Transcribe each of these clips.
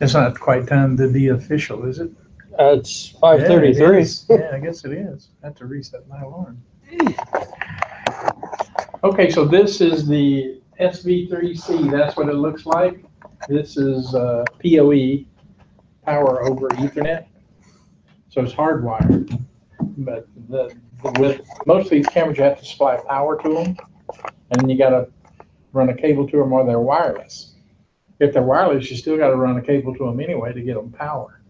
It's not quite time to be official, is it? It's 5:33. Yeah, I guess it is. I have to reset my alarm. Okay, so this is the SV3C. That's what it looks like. This is PoE, power over Ethernet. So it's hardwired. But with most of these cameras, you have to supply power to them, and then you got to run a cable to them, or they're wireless. If they're wireless, you still got to run a cable to them anyway to get them power.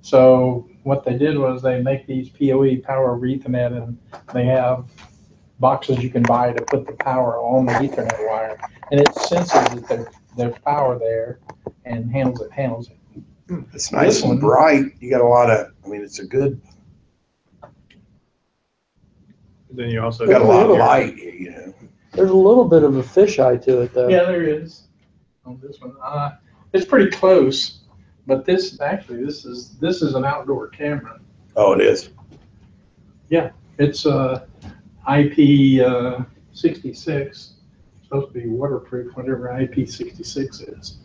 So what they did was they make these PoE, power over Ethernet, and they have boxes you can buy to put the power on the Ethernet wire, and it senses that there's power there and handles it. It's nice and bright. You got a lot of, I mean, it's a good. Then you also got a lot of light, you know. There's a little bit of a fisheye to it, though. Yeah, there is on this one. It's pretty close, but this is an outdoor camera. Oh, it is. Yeah, it's IP66. Supposed to be waterproof, whatever IP66 is.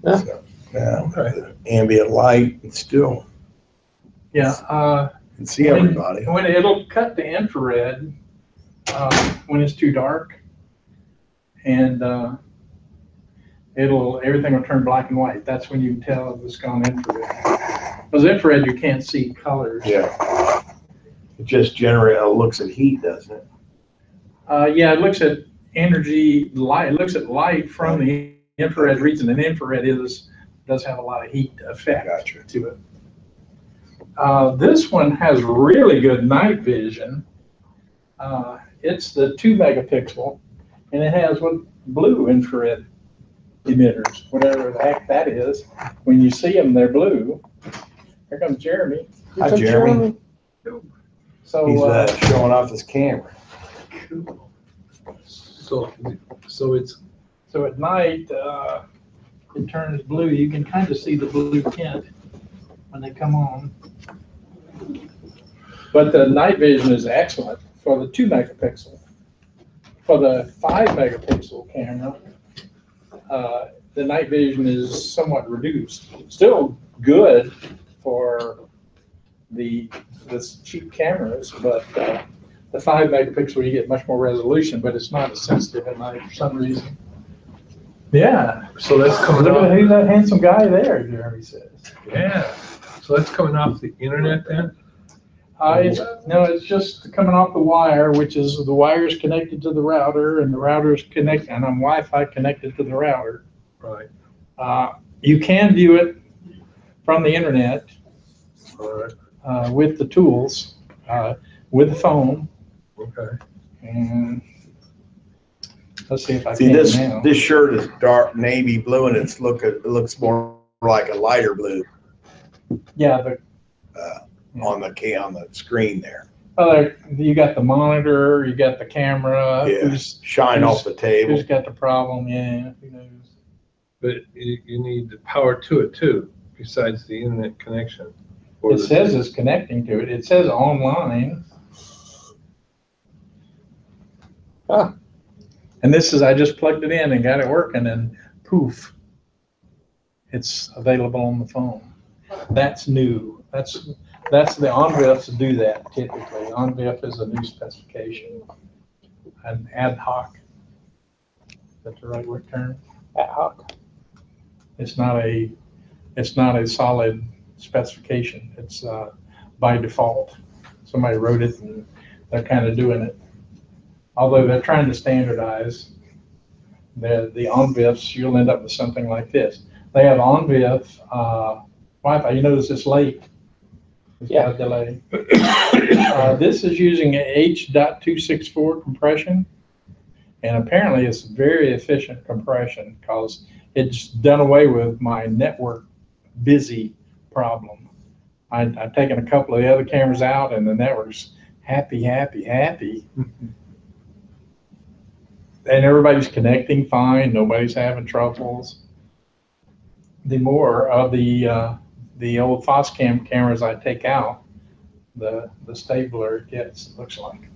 Yeah. So, yeah. Okay. Ambient light, and still. Yeah. You can see everybody. When it'll cut the infrared when it's too dark, and everything will turn black and white. That's when you can tell if it's gone infrared. Because infrared, you can't see colors. Yeah. It just looks at heat, doesn't it? Yeah, it looks at energy, light. It looks at light from the infrared region, and infrared does have a lot of heat effect to it. This one has really good night vision. It's the 2 megapixel, and it has blue infrared emitters, whatever the heck that is. When you see them, they're blue. Here comes Jeremy. Hi, Jeremy. So he's showing off his camera. Cool. So at night it turns blue. You can kind of see the blue tint when they come on. But the night vision is excellent for the 2 megapixel. For the 5 megapixel camera, the night vision is somewhat reduced. Still good for this cheap cameras, but the 5 megapixel you get much more resolution, but it's not as sensitive at night for some reason. Yeah. So that's coming Look off. at who's that handsome guy there, Jeremy says. Yeah. So that's coming off the internet then? It's just coming off the wire, which is the wire is connected to the router, and the router is connected, and I'm Wi-Fi connected to the router. Right. You can view it from the internet. All right. With the tools, with the phone. Okay. And let's see if I see can this now. This shirt is dark navy blue, and it looks more like a lighter blue. Yeah, on the screen there. Well, you got the monitor, you got the camera. Yeah. Shine off the table. Who's got the problem? Yeah. Who knows? But you need the power to it too, besides the internet connection. It says it's connecting to it. It says online. And this is, I just plugged it in and got it working, and poof, it's available on the phone. That's new. That's the OnVIFs do that typically. OnVIF is a new specification, an ad hoc. Is that the right word term? Ad hoc. It's not a solid specification. It's by default. Somebody wrote it and they're kind of doing it. Although they're trying to standardize the OnVIFs, you'll end up with something like this. They have OnVIF Wi-Fi. You notice it's late. It's got a delay. This is using H.264 compression, and apparently it's very efficient compression because it's done away with my network busy problem. I've taken a couple of the other cameras out, and the network's happy. And everybody's connecting fine. Nobody's having troubles. The more of the old Foscam cameras I take out, the stabler it gets, it looks like.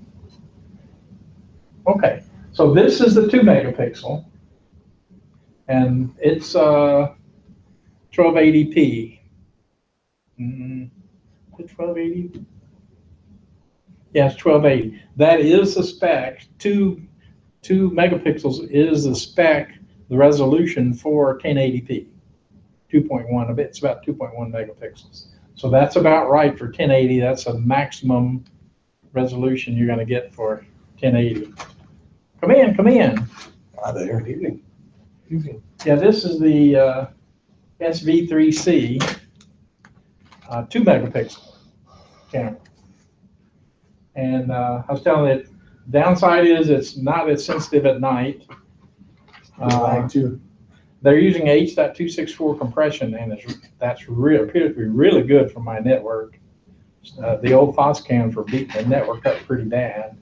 Okay, so this is the 2 megapixel, and it's 1280p. Mm, 1280. Yeah, it's 1280. That is the spec. Two megapixels is the spec, the resolution for 1080p. 2.1 a bit. It's about 2.1 megapixels. So that's about right for 1080. That's a maximum resolution you're going to get for 1080. Come in, come in. Hi there. Good evening. Yeah, this is the SV3C 2 megapixel camera. And I was telling you, downside is it's not as sensitive at night. They're using H.264 compression, and that's really appears to be really good for my network. The old Foscams were beating the network up pretty bad.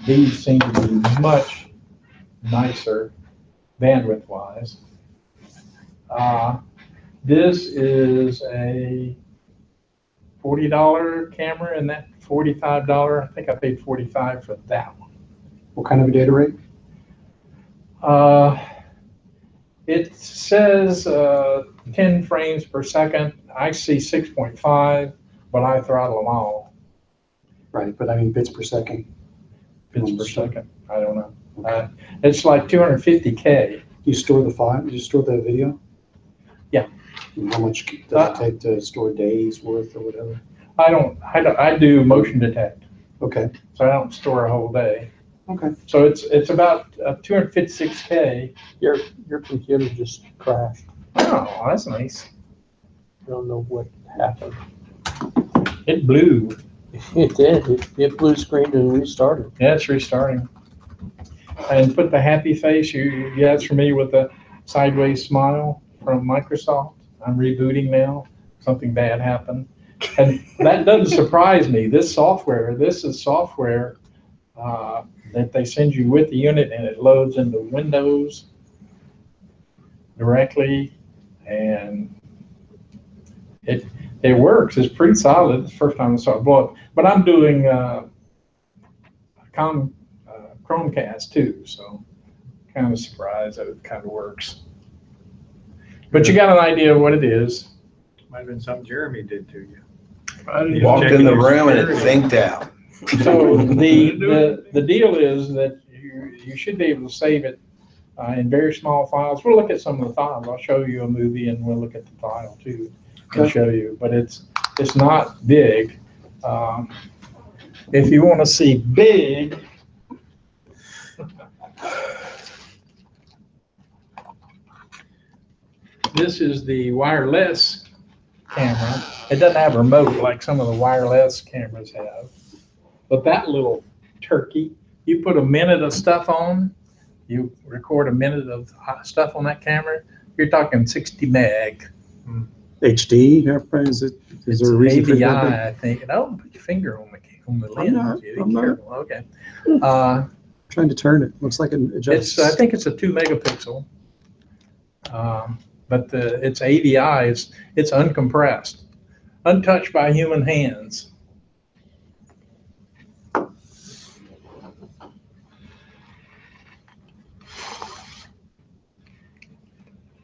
These seem to be much nicer bandwidth-wise. This is a $40 camera, and that $45. I think I paid $45 for that one. What kind of a data rate? It says 10 frames per second. I see 6.5, but I throttle them all. Right, but I mean bits per second. Bits per second. I don't know. It's like 250K. You store the file? You store the video? Yeah. And how much does it take to store days worth or whatever? I do motion detect, Okay. so I don't store a whole day. Okay. So it's about 256K. Your computer just crashed. Oh, that's nice. I don't know what happened. It blew. It did. It blue screened and restarted. Yeah, it's restarting. And put the happy face. You guys familiar with the sideways smile from Microsoft? I'm rebooting now. Something bad happened. And that doesn't surprise me. This is software that they send you with the unit, and it loads into Windows directly, and it works. It's pretty solid. It's the first time I saw it blow up. But I'm doing Chromecast too, so kind of surprised that it kind of works. But you got an idea of what it is. Might have been something Jeremy did to you. Walked in the room and it thinked out. So the deal is that you should be able to save it in very small files. We'll look at some of the files. I'll show you a movie and we'll look at the file too and show you. But it's not big. If you want to see big, this is the wireless camera. It doesn't have a remote like some of the wireless cameras have. But that little turkey, you put a minute of stuff on, you record a minute of stuff on that camera, you're talking 60 meg. HD? Is there a reason for AVI, that? I think. Don't put your finger on the lens. not. Be I'm not. careful. Okay. Trying to turn it. Looks like it adjusts. I think it's a 2 megapixel. But it's AVI. It's uncompressed, untouched by human hands.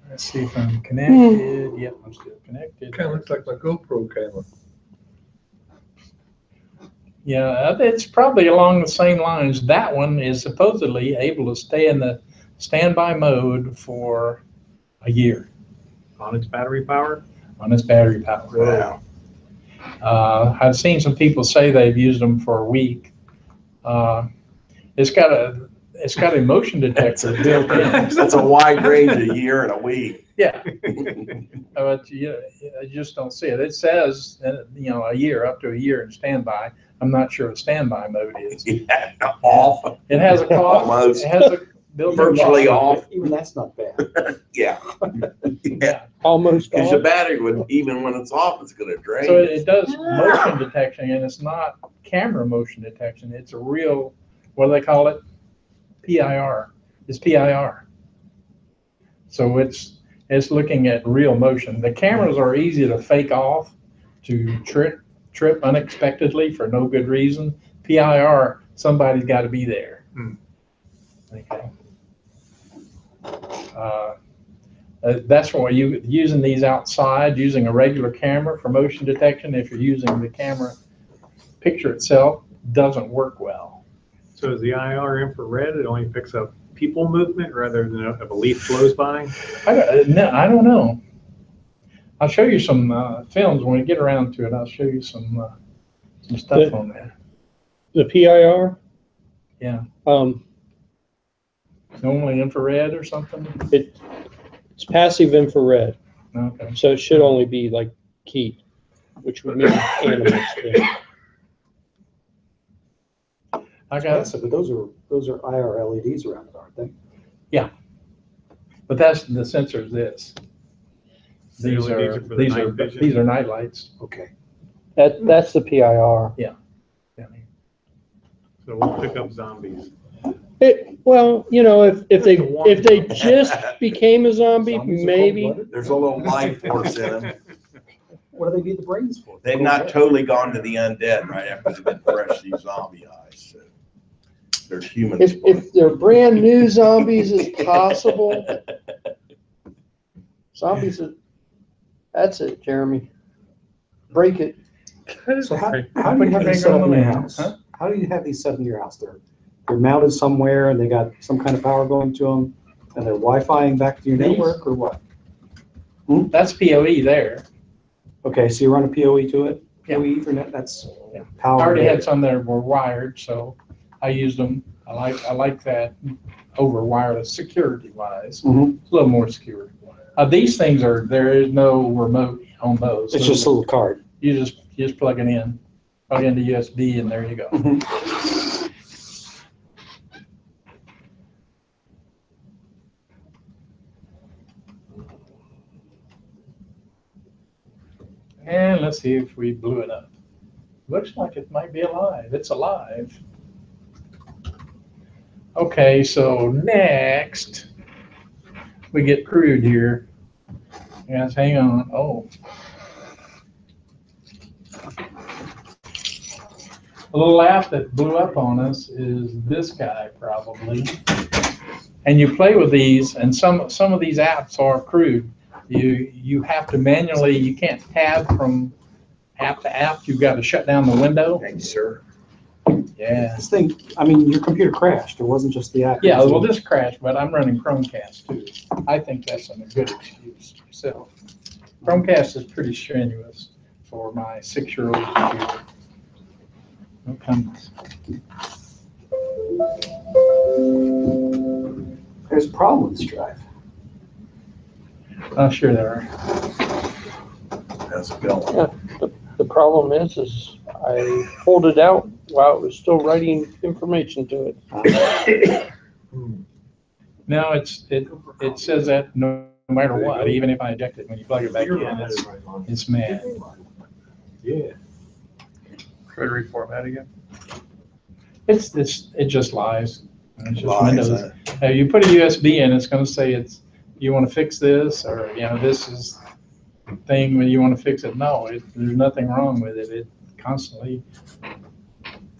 Let's see if I'm connected. Yep, I'm still connected. Kind of looks like my GoPro camera. Yeah, it's probably along the same lines. That one is supposedly able to stay in the standby mode for a year. On its battery power? On its battery power. Wow. I've seen some people say they've used them for a week. It's got a motion detector built in. That's a wide range, a year and a week. Yeah, but you just don't see it. It says a year, up to a year in standby. I'm not sure what standby mode is. Yeah, off, It has a clock. Almost. It has a built-in virtually clock. off. Even that's not bad. Yeah. Yeah. Almost Because off. your battery would, even when it's off, it's going to drain. So it does motion detection, and it's not camera motion detection. It's a real, what do they call it? PIR. It's PIR. So it's looking at real motion. The cameras are easy to fake off, to trip unexpectedly for no good reason. PIR, somebody's got to be there. Okay. That's why you using these outside, using a regular camera for motion detection. If you're using the camera picture itself, doesn't work well. So is the IR infrared, it only picks up people movement rather than if a leaf flows by? I don't know. I'll show you some films when we get around to it. I'll show you some stuff on that. The PIR? Yeah. Um, Normally infrared or something. it's passive infrared, Okay. so it should only be like heat, which would mean animals. Yeah. I got, But those are IR LEDs around it, aren't they? but that's the sensor is this. The These LEDs are are for the night vision? these are night lights. Okay. That's the PIR. So it won't pick up zombies. Well, you know, if they just became a zombie, Zombies are maybe. cold-blooded? There's a little life force in them. What do they need the brains for? They've not totally gone to the undead right after they've been fresh, these zombie eyes. So they're humans. If they're brand new zombies, it's possible. Zombies, that's it, Jeremy. Break it. So how do Put you your have these finger set up on in the your man, house? huh? How do you have these set in your house? They're mounted somewhere and they got some kind of power going to them and they're Wi-Fiing back to your These? network or what? That's PoE there. Okay, so you run a PoE to it? Yeah. PoE Ethernet, that's Yeah. I power. already had some that were wired, so I used them. I like that over wireless security wise. Mhm. It's a little more secure. These things there is no remote on those. It's just a little card. You just plug it in, plug into USB, and there you go. And let's see if we blew it up. Looks like it might be alive. It's alive. Okay, so next we get crude here. Guys, hang on. Oh. A little app that blew up on us is this guy probably. And you play with these, and some of these apps are crude. You have to manually, you can't tab from app to app. You've got to shut down the window. Thank you, sir. Yeah. This thing, I mean, your computer crashed. It wasn't just the app. Yeah, well, this crashed, but I'm running Chromecast too. I think that's a good excuse. So Chromecast is pretty strenuous for my 6-year-old computer. No comments. There's a problem with this drive. Oh, sure there are. How's it going? The problem is I pulled it out while it was still writing information to it. No, it says that no matter what, even if I eject it, when you plug it back in, it's mad. Yeah. Try to reformat again. It just lies. It's just Lies, Windows. You put a USB in, it's going to say you want to fix this, or this is the thing when you want to fix it. No, there's nothing wrong with it. It constantly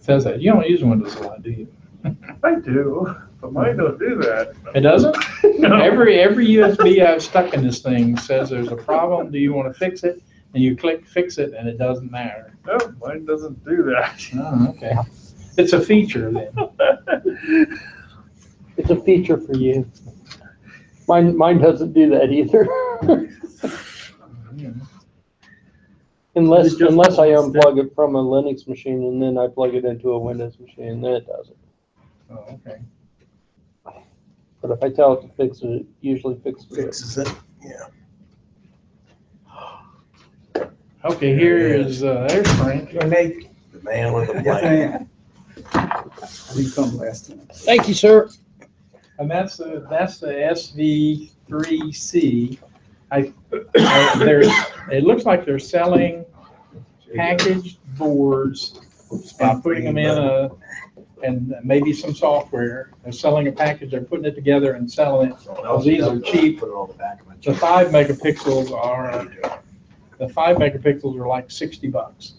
says that. You don't use Windows a lot, do you? I do, but mine don't do that. It doesn't? No. Every USB I've stuck in this thing says there's a problem. Do you want to fix it? And you click fix it, and it doesn't matter. No, mine doesn't do that. Oh, okay. It's a feature then. It's a feature for you. Mine doesn't do that either. Unless I unplug it from a Linux machine and then I plug it into a Windows machine, then it does it. Oh, okay. But if I tell it to fix it, it usually fixes it. Fixes it, yeah. Okay, here is there's Frank. The man with the plan. You come last time. Thank you, sir. And that's the SV3C. It looks like they're selling packaged boards by putting them in and maybe some software. They're selling a package, they're putting it together and selling it. Because these are cheap. Put it on the back of my The 5 megapixels are like $60.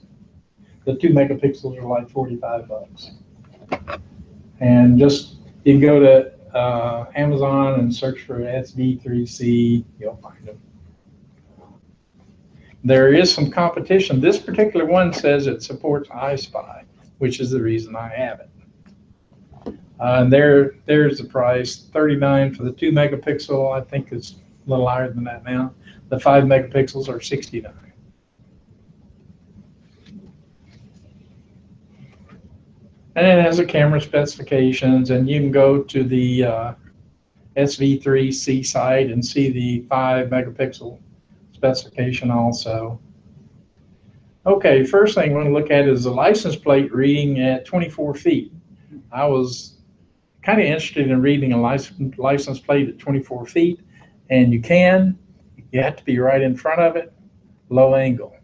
The 2 megapixels are like $45. And just you can go to Amazon and search for SV3C, you'll find them. There is some competition. This particular one says it supports iSpy, which is the reason I have it. And there's the price, $39 for the 2 megapixel. I think it's a little higher than that now. The 5 megapixels are $69. And it has the camera specifications, and you can go to the SV3C site and see the 5 megapixel specification also. Okay, first thing we want to look at is the license plate reading at 24 feet. I was kind of interested in reading a license plate at 24 feet, and you have to be right in front of it, low angle.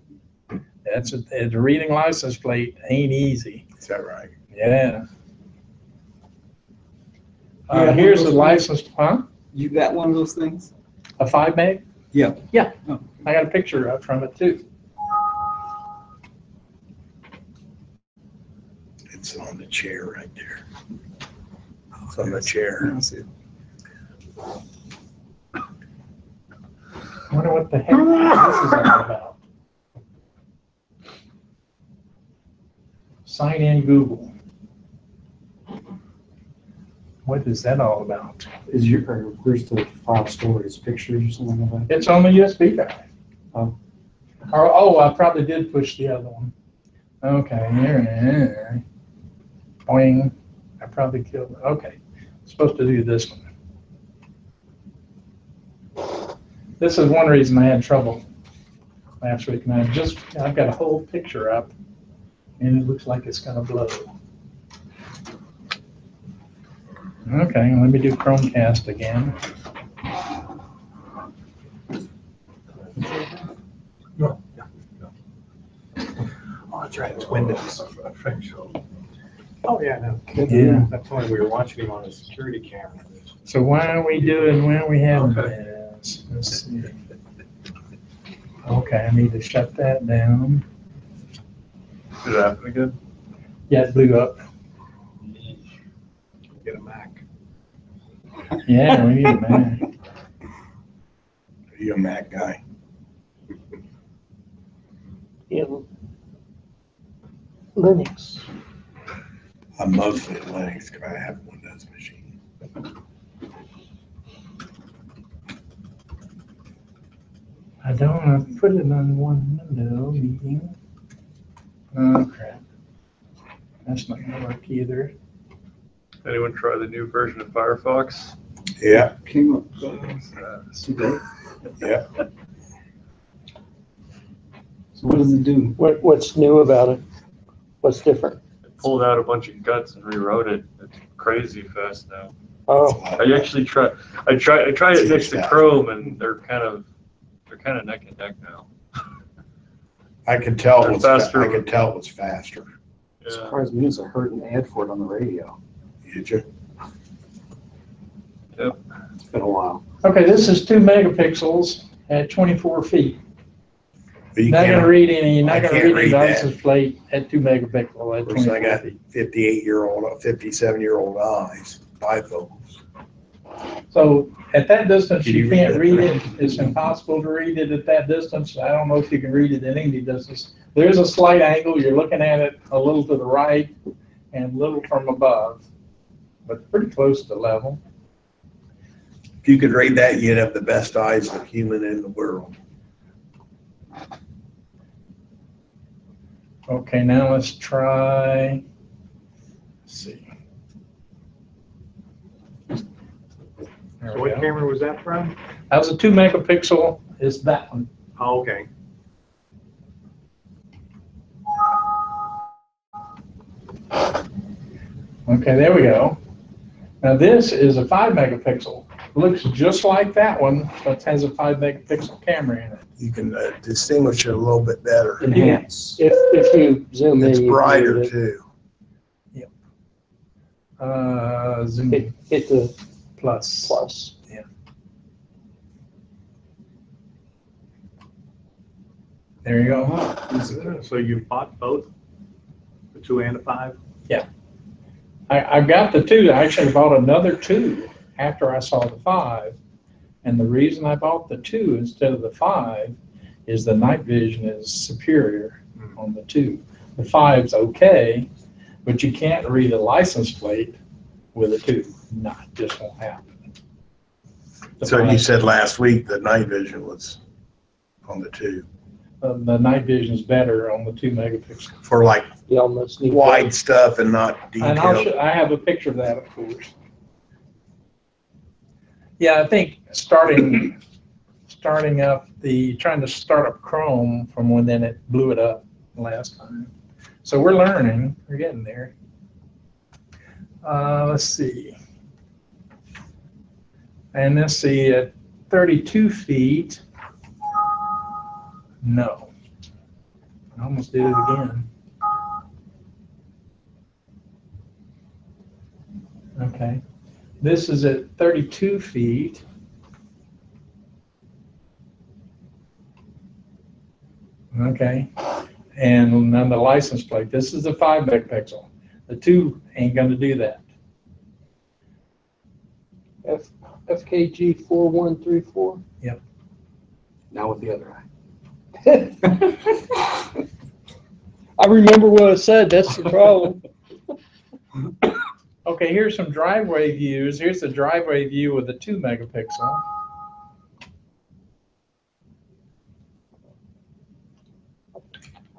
It's reading license plate ain't easy. Is that right? Yeah. Yeah, Here's the those license, huh? You got one of those things? A 5 meg? Yeah. Yeah, Oh. I got a picture up from it too. It's on the chair right there. It's on the chair. I see it. I wonder what the heck this is all about. Sign in Google. What is that all about? Where's the file stored? Is pictures or something like that? It's on the USB drive. Oh. Oh, I probably did push the other one. Okay, here. Boing. I probably killed it. Okay. I'm supposed to do this one. This is one reason I had trouble last week. And I've got a whole picture up, and it looks like it's gonna blow. Okay, let me do Chromecast again. Oh, that's right, it's Windows. Oh, yeah, no. Yeah. That's why we were watching him on a security camera. So why are we having this? Let's see. Okay, I need to shut that down. Did it happen again? Yeah, it blew up. Get a Mac. Yeah, we need a Mac. Are you a Mac guy? In Linux. I'm mostly Linux because I have a Windows machine. I don't want to put it on one window meeting. Oh crap. That's not gonna work either. Anyone try the new version of Firefox? Yeah, Came up yeah. So what does it do? What's new about it? What's different? Pulled out a bunch of guts and rewrote it. It's crazy fast now. Oh, I actually tried it next to Chrome, and they're kind of neck and neck now. I could tell it was Faster. I could tell it was faster. It Yeah. surprised me as I heard an ad for it on the radio. Did you? It's been a while. Okay, this is 2 megapixels at 24 feet. But you Not gonna can't, read any, I not gonna can't read any read that. license plate at 2 megapixel at of course, I 24 got feet. 57-year-old eyes, bifocals. So at that distance, Can you you read can't that? read it. It's impossible to read it at that distance. I don't know if you can read it at any distance. There's a slight angle. You're looking at it a little to the right and a little from above, but pretty close to level. If you could read that, you'd have the best eyes of a human in the world. Okay, now let's try, let's see. There So we what go. camera was that from? That was a 2 megapixel, is that one. Oh, okay. Okay, there we go. Now this is a 5 megapixel. Looks just like that one, but has a 5 megapixel camera in it. You can distinguish it a little bit better. Enhance. if you zoom in. It's you can brighter read it. too. Zoom Hit the plus. plus. There you go. So you bought both? The 2 and the 5? I've got the 2. I actually bought another 2 after I saw the 5. And the reason I bought the 2 instead of the 5 is the night vision is superior on the 2. The 5's okay, but you can't read a license plate with a 2. Not, just won't happen. So you said last week the night vision was on the 2 The night vision's better on the 2 megapixel. for like You almost need. wide stuff and not And detailed. I have a picture of that, of course. Yeah, I think starting up trying to start up Chrome from when then it blew it up last time. So we're learning, we're getting there. Let's see. And let's see, at 32 feet, no. I almost did it again. Okay. This is at 32 feet. Okay. And on the license plate, this is a 5 megapixel. The 2 ain't going to do that. FKG 4134. Now with the other eye. I remember what I said. That's the problem. Okay, here's some driveway views. Here's the driveway view with the 2 megapixel.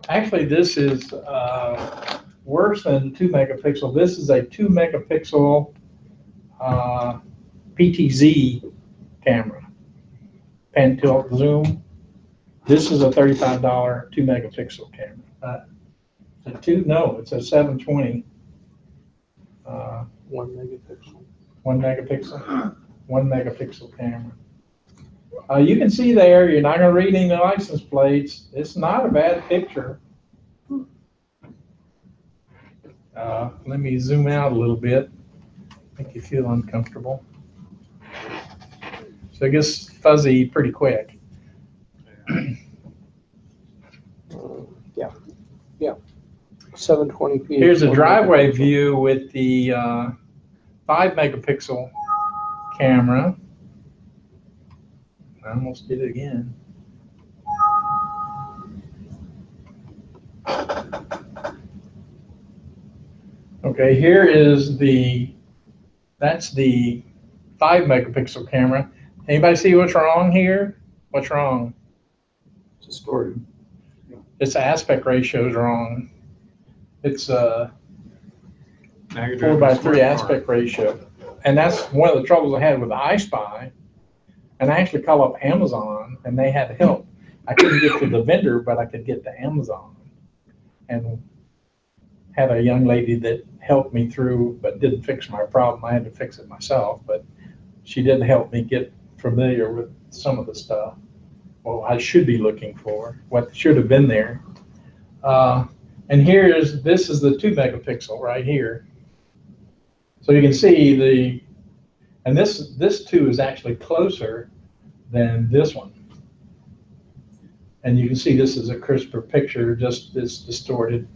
Actually, this is worse than 2 megapixel. This is a 2 megapixel PTZ camera, pan tilt zoom. This is a $35 2 megapixel camera. It's a 720. 1 megapixel. 1 megapixel, 1 megapixel camera. You can see there, you're not going to read any license plates. It's not a bad picture. Let me zoom out a little bit, make you feel uncomfortable. So it gets fuzzy pretty quick. Yeah. 720p. Here's a 1 driveway megapixel. view with the 5 megapixel camera. I almost did it again. Okay, here is that's the 5 megapixel camera. Anybody see what's wrong here? What's wrong? Distorted. Its aspect ratio is wrong. It's a Now you're 4 driving by a 3 smart car. aspect ratio. And that's one of the troubles I had with the iSpy. And I actually called up Amazon and they had help. I couldn't get to the vendor, but I could get to Amazon. And had a young lady that helped me through, but didn't fix my problem. I had to fix it myself, but she did help me get familiar with some of the stuff. Well, I should be looking for, what should have been there. And this is the 2 megapixel right here. So you can see and this 2 is actually closer than this one. And you can see this is a crisper picture, just it's distorted.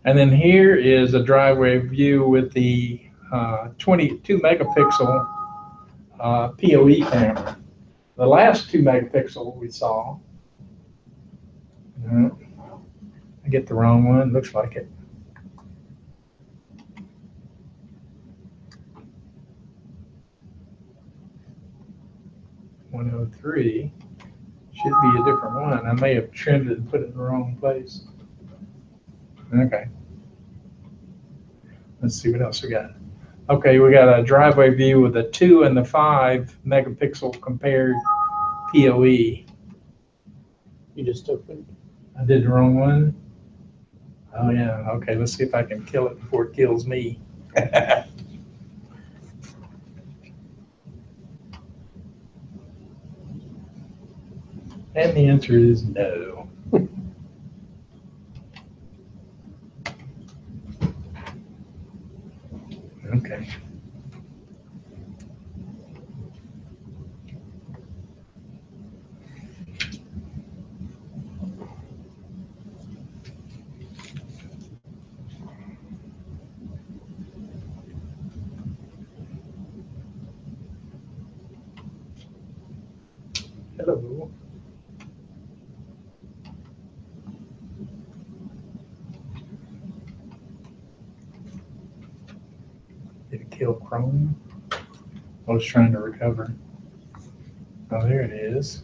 And then here is a driveway view with the 22 megapixel PoE camera. The last 2 megapixel we saw, I get the wrong one, looks like it. .103 should be a different one. I may have trimmed it and put it in the wrong place. Okay. Let's see what else we got. Okay, we got a driveway view with the 2 and the 5 megapixel compared PoE. You just opened. I did the wrong one. Oh yeah, okay, let's see if I can kill it before it kills me. And the answer is no. Okay. So. Did it kill Chrome? I was trying to recover. Oh, there it is.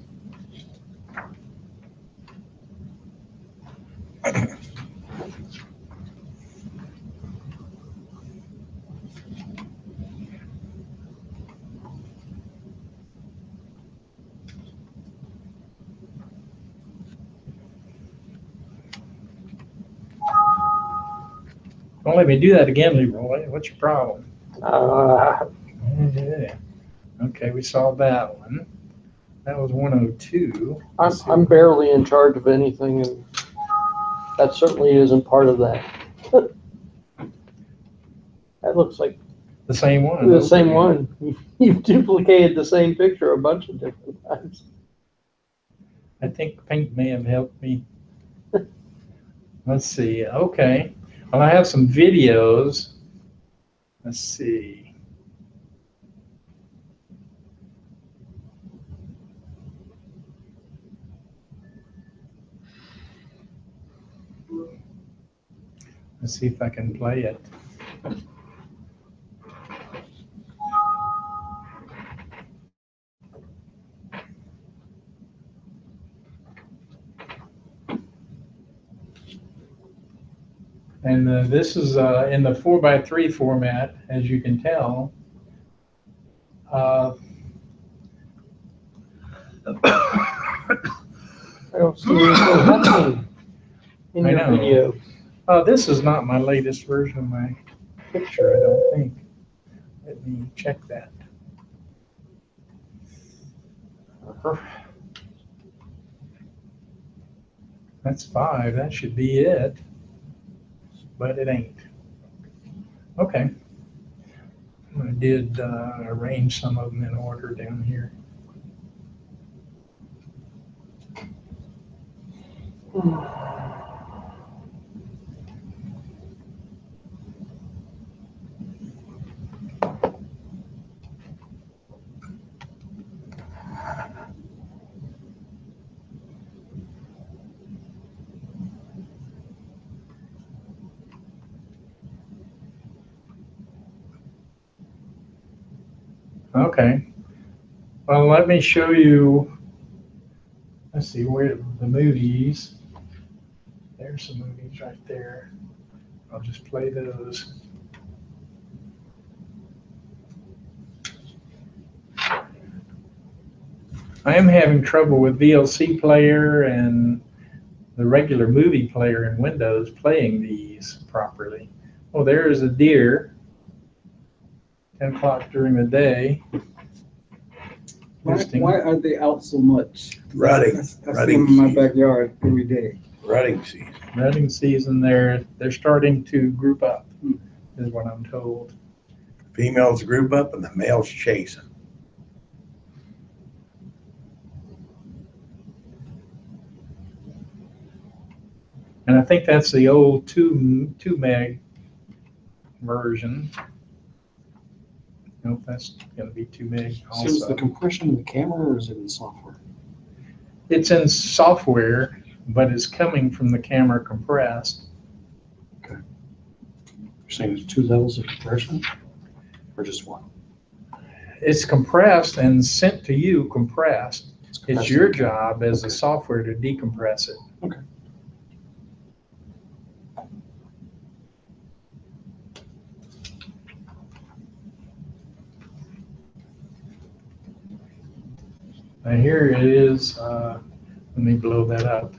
Don't let me do that again, Leroy. What's your problem? Yeah. Okay, we solved that one. That was 102. I'm barely in charge of anything, and that certainly isn't part of that. That looks like The same one. the same one. You've duplicated the same picture a bunch of different times. I think paint may have helped me. Let's see. Okay. Well, I have some videos. Let's see. Let's see if I can play it. And this is in the 4x3 format, as you can tell. I don't see anything happening in I your know. video. This is not my latest version of my picture, I don't think. Let me check that. That's 5. That should be it. But it ain't. Okay. I did arrange some of them in order down here. Okay. Well, let me show you. Let's see where the movies. There's some movies right there. I'll just play those. I am having trouble with VLC player and the regular movie player in Windows playing these properly. Oh, there is a deer. 10 o'clock during the day. Why are they out so much? Rutting. I see Rutting them in my season. backyard every day. Rutting season. Rutting season, they're starting to group up, is what I'm told. Females group up and the males chasing. And I think that's the old 2 meg version. Nope, that's going to be 2 meg So is the also. compression in the camera or is it in software? It's in software, but it's coming from the camera compressed. You're saying there's 2 levels of compression or just one? It's compressed and sent to you compressed. It's compressed your in the camera. job as a Okay. software to decompress it. Okay. Now here it is. Let me blow that up.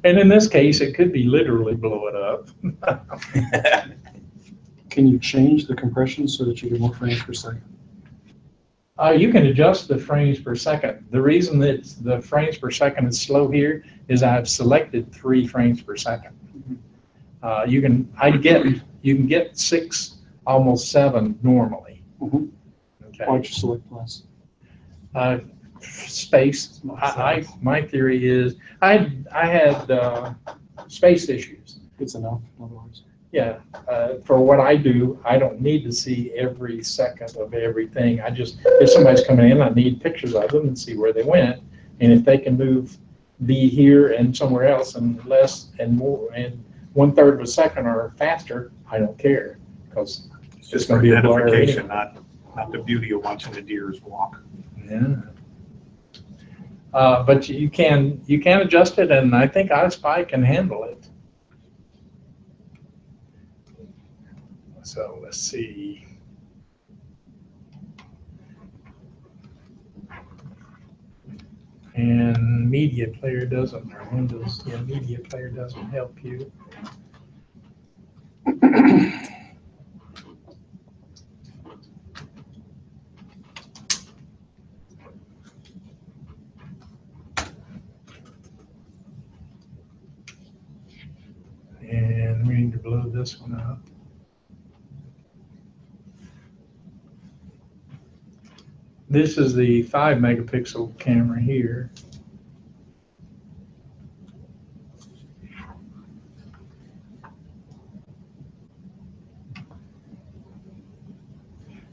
And in this case, it could be literally blow it up. Can you change the compression so that you get more frames per second? You can adjust the frames per second. The reason that the frames per second is slow here is I've selected 3 frames per second. You can get 6, almost 7 normally. Mhm. Okay. Why don't you select less? Space. My theory is I had space issues. It's enough, in other words. Yeah, for what I do, I don't need to see every second of everything. If somebody's coming in, I need pictures of them and see where they went. And if they can be here and somewhere else and less and more and 1/3 of a second or faster, I don't care, because It's it's just gonna for be a blur identification, anyway. not the beauty of watching the deers walk. Yeah. But you can adjust it, and I think iSpy can handle it. So let's see. And media player doesn't, or Windows, yeah, media player doesn't help you. And we need to blow this one up. This is the 5 megapixel camera here.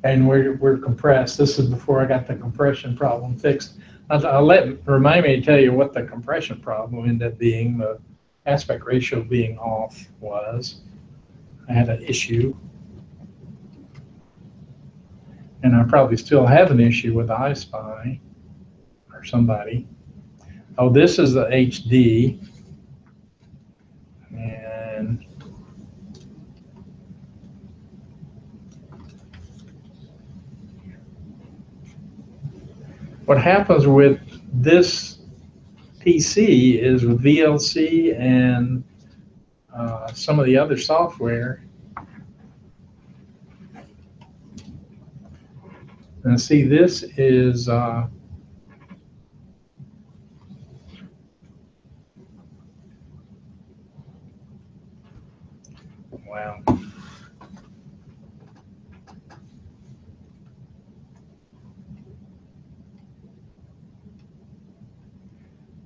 And we're compressed. This is before I got the compression problem fixed. Remind me to tell you what the compression problem ended up being. The aspect ratio being off was. I had an issue. And I probably still have an issue with iSpy or somebody. Oh, this is the HD. And what happens with this PC is with VLC and some of the other software. And see, this is wow.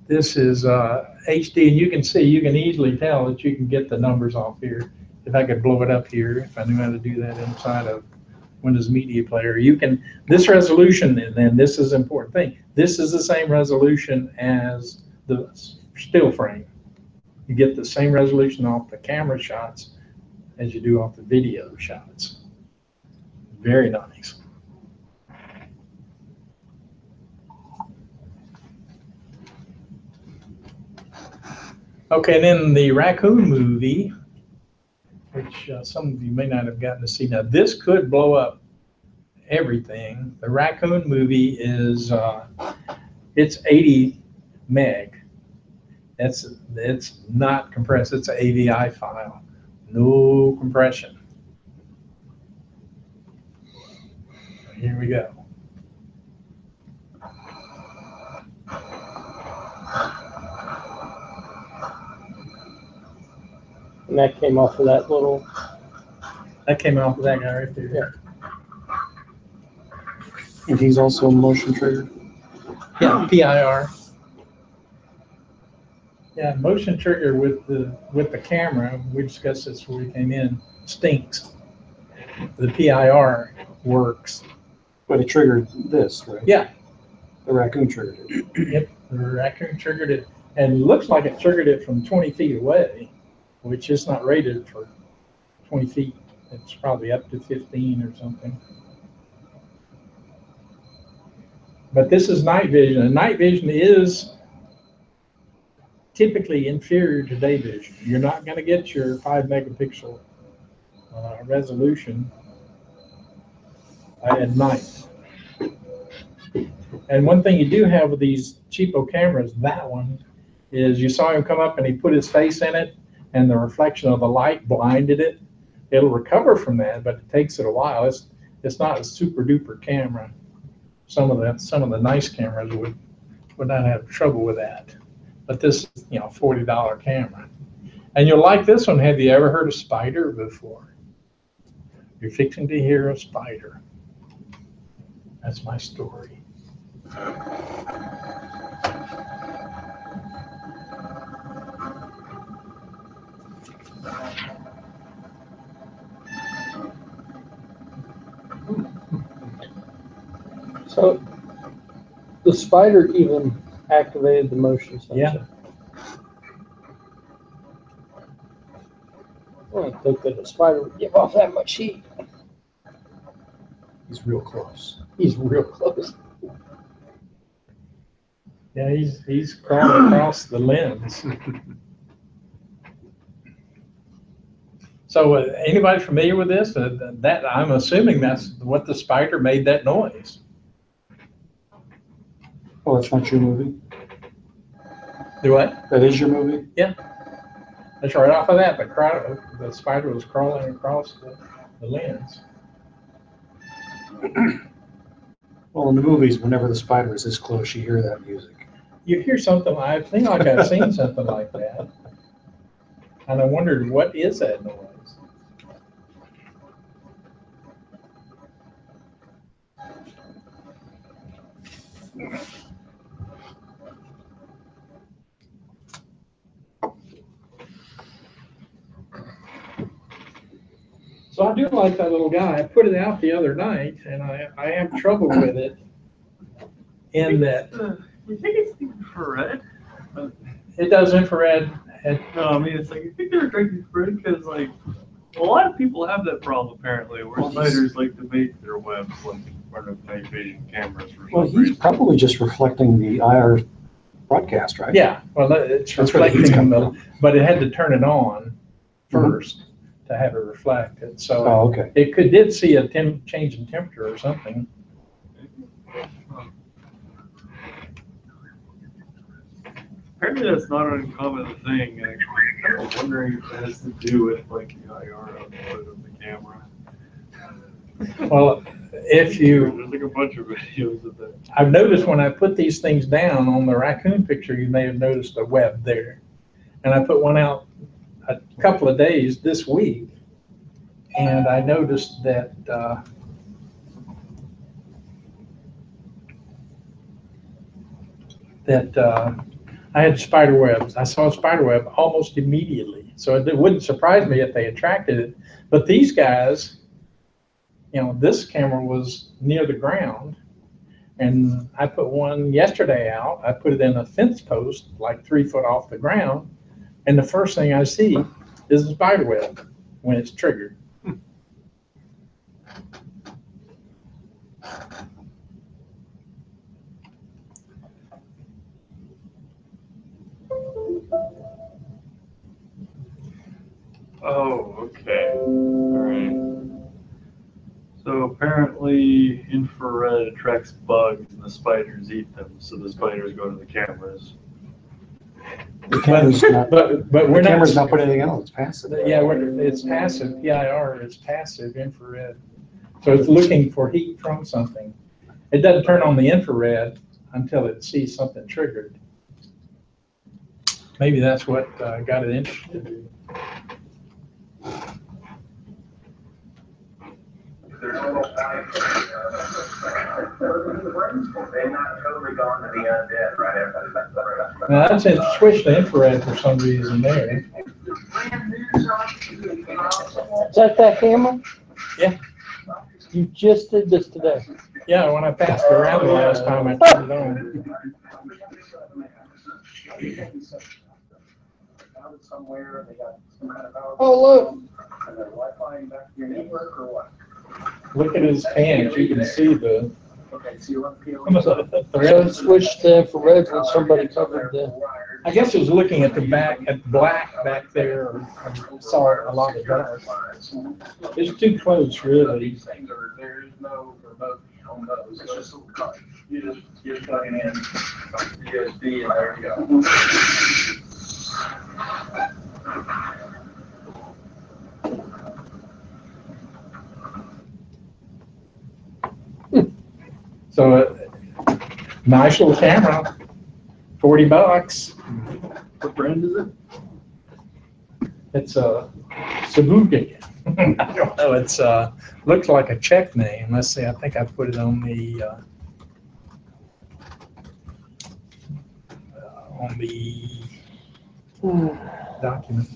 This is HD, and you can see, you can easily tell that you can get the numbers off here. If I could blow it up here, if I knew how to do that inside of Windows Media Player, you can, this resolution, and then this is an important thing, this is the same resolution as the still frame. You get the same resolution off the camera shots as you do off the video shots. Very nice. Okay, then the raccoon movie, which some of you may not have gotten to see. Now, this could blow up everything. The raccoon movie is, it's 80 meg. It's not compressed. It's an AVI file. No compression. Here we go. And that came off of that little, That came off of that guy right there. Yeah. And he's also motion triggered. Yeah, PIR. Yeah, motion trigger with the camera, we discussed this before we came in, stinks. The PIR works. But it triggered this, right? Yeah. The raccoon triggered it. Yep, the raccoon triggered it, and it looks like it triggered it from 20 feet away, which is not rated for 20 feet. It's probably up to 15 or something. But this is night vision, and night vision is typically inferior to day vision. You're not going to get your 5 megapixel resolution at night. And one thing you do have with these cheapo cameras, that one, is you saw him come up and he put his face in it and the reflection of the light blinded it. It'll recover from that, but it takes it a while. It's not a super duper camera. Some of the nice cameras would not have trouble with that. But this, $40 camera. And you'll like this one. Have you ever heard of spider before? You're fixing to hear a spider. That's my story. so the spider even activated the motion sensor. Yeah. I don't think that a spider would give off that much heat. He's real close. He's real close. Yeah, he's crawling across the lens. So anybody familiar with this? That I'm assuming that's what the spider made that noise. Oh, that's not your movie? Do what? That is your movie? That's right off of that. The spider was crawling across the lens. Well, in the movies, whenever the spider is this close, you hear that music. You hear something, I think like I've seen something like that. And I wondered, what is that noise? So I do like that little guy. I put it out the other night, and I have trouble with it in that You think it's infrared? it does infrared. And No, I mean, it's like, I think they're drinking infrared because, like, a lot of people have that problem apparently, where spiders like to make their webs like part of night vision cameras for Well, some he's reason. probably just reflecting the IR broadcast, right? yeah, well, it's That's where the heat's reflecting, coming but it had to turn it on first to have it reflected. So Oh, okay. it did see a change in temperature or something. Apparently that's not an uncommon thing. I'm wondering if it has to do with like the IR output of the camera. Well, if you, There's like a bunch of videos of that. I've noticed when I put these things down on the raccoon picture, you may have noticed a web there. And I put one out a couple of days this week, and I noticed that I had spider webs. I saw a spider web almost immediately. So it wouldn't surprise me if they attracted it. But these guys, this camera was near the ground, and I put one yesterday out. I put it in a fence post like 3 foot off the ground, and the first thing I see is a spider web when it's triggered. Oh, okay. All right. So apparently infrared attracts bugs and the spiders eat them, so the spiders go to the cameras. The camera's not, But the we're camera's not. not putting anything else, it's passive. Yeah, it's passive. PIR is passive infrared. So it's looking for heat from something. It doesn't turn on the infrared until it sees something triggered. Maybe that's what got it interested. They're not totally gone to the undead right after. Now that's it, switched to infrared for some reason there. Is that camera? Yeah. You just did this today. Yeah, when I passed it around the last time, I turned it on. Oh, look. Look at his pants, you can see the So it switched to infrared when somebody covered the. I guess it was looking at the black back there, or saw a lot of dark. It's too close, really. There's no remote on those. It's just you just plug it in USB and there you go. So, nice little camera, $40. What brand is it? It's a Sabuga. I don't know. It's looks like a Czech name. Let's see. I think I put it on the document.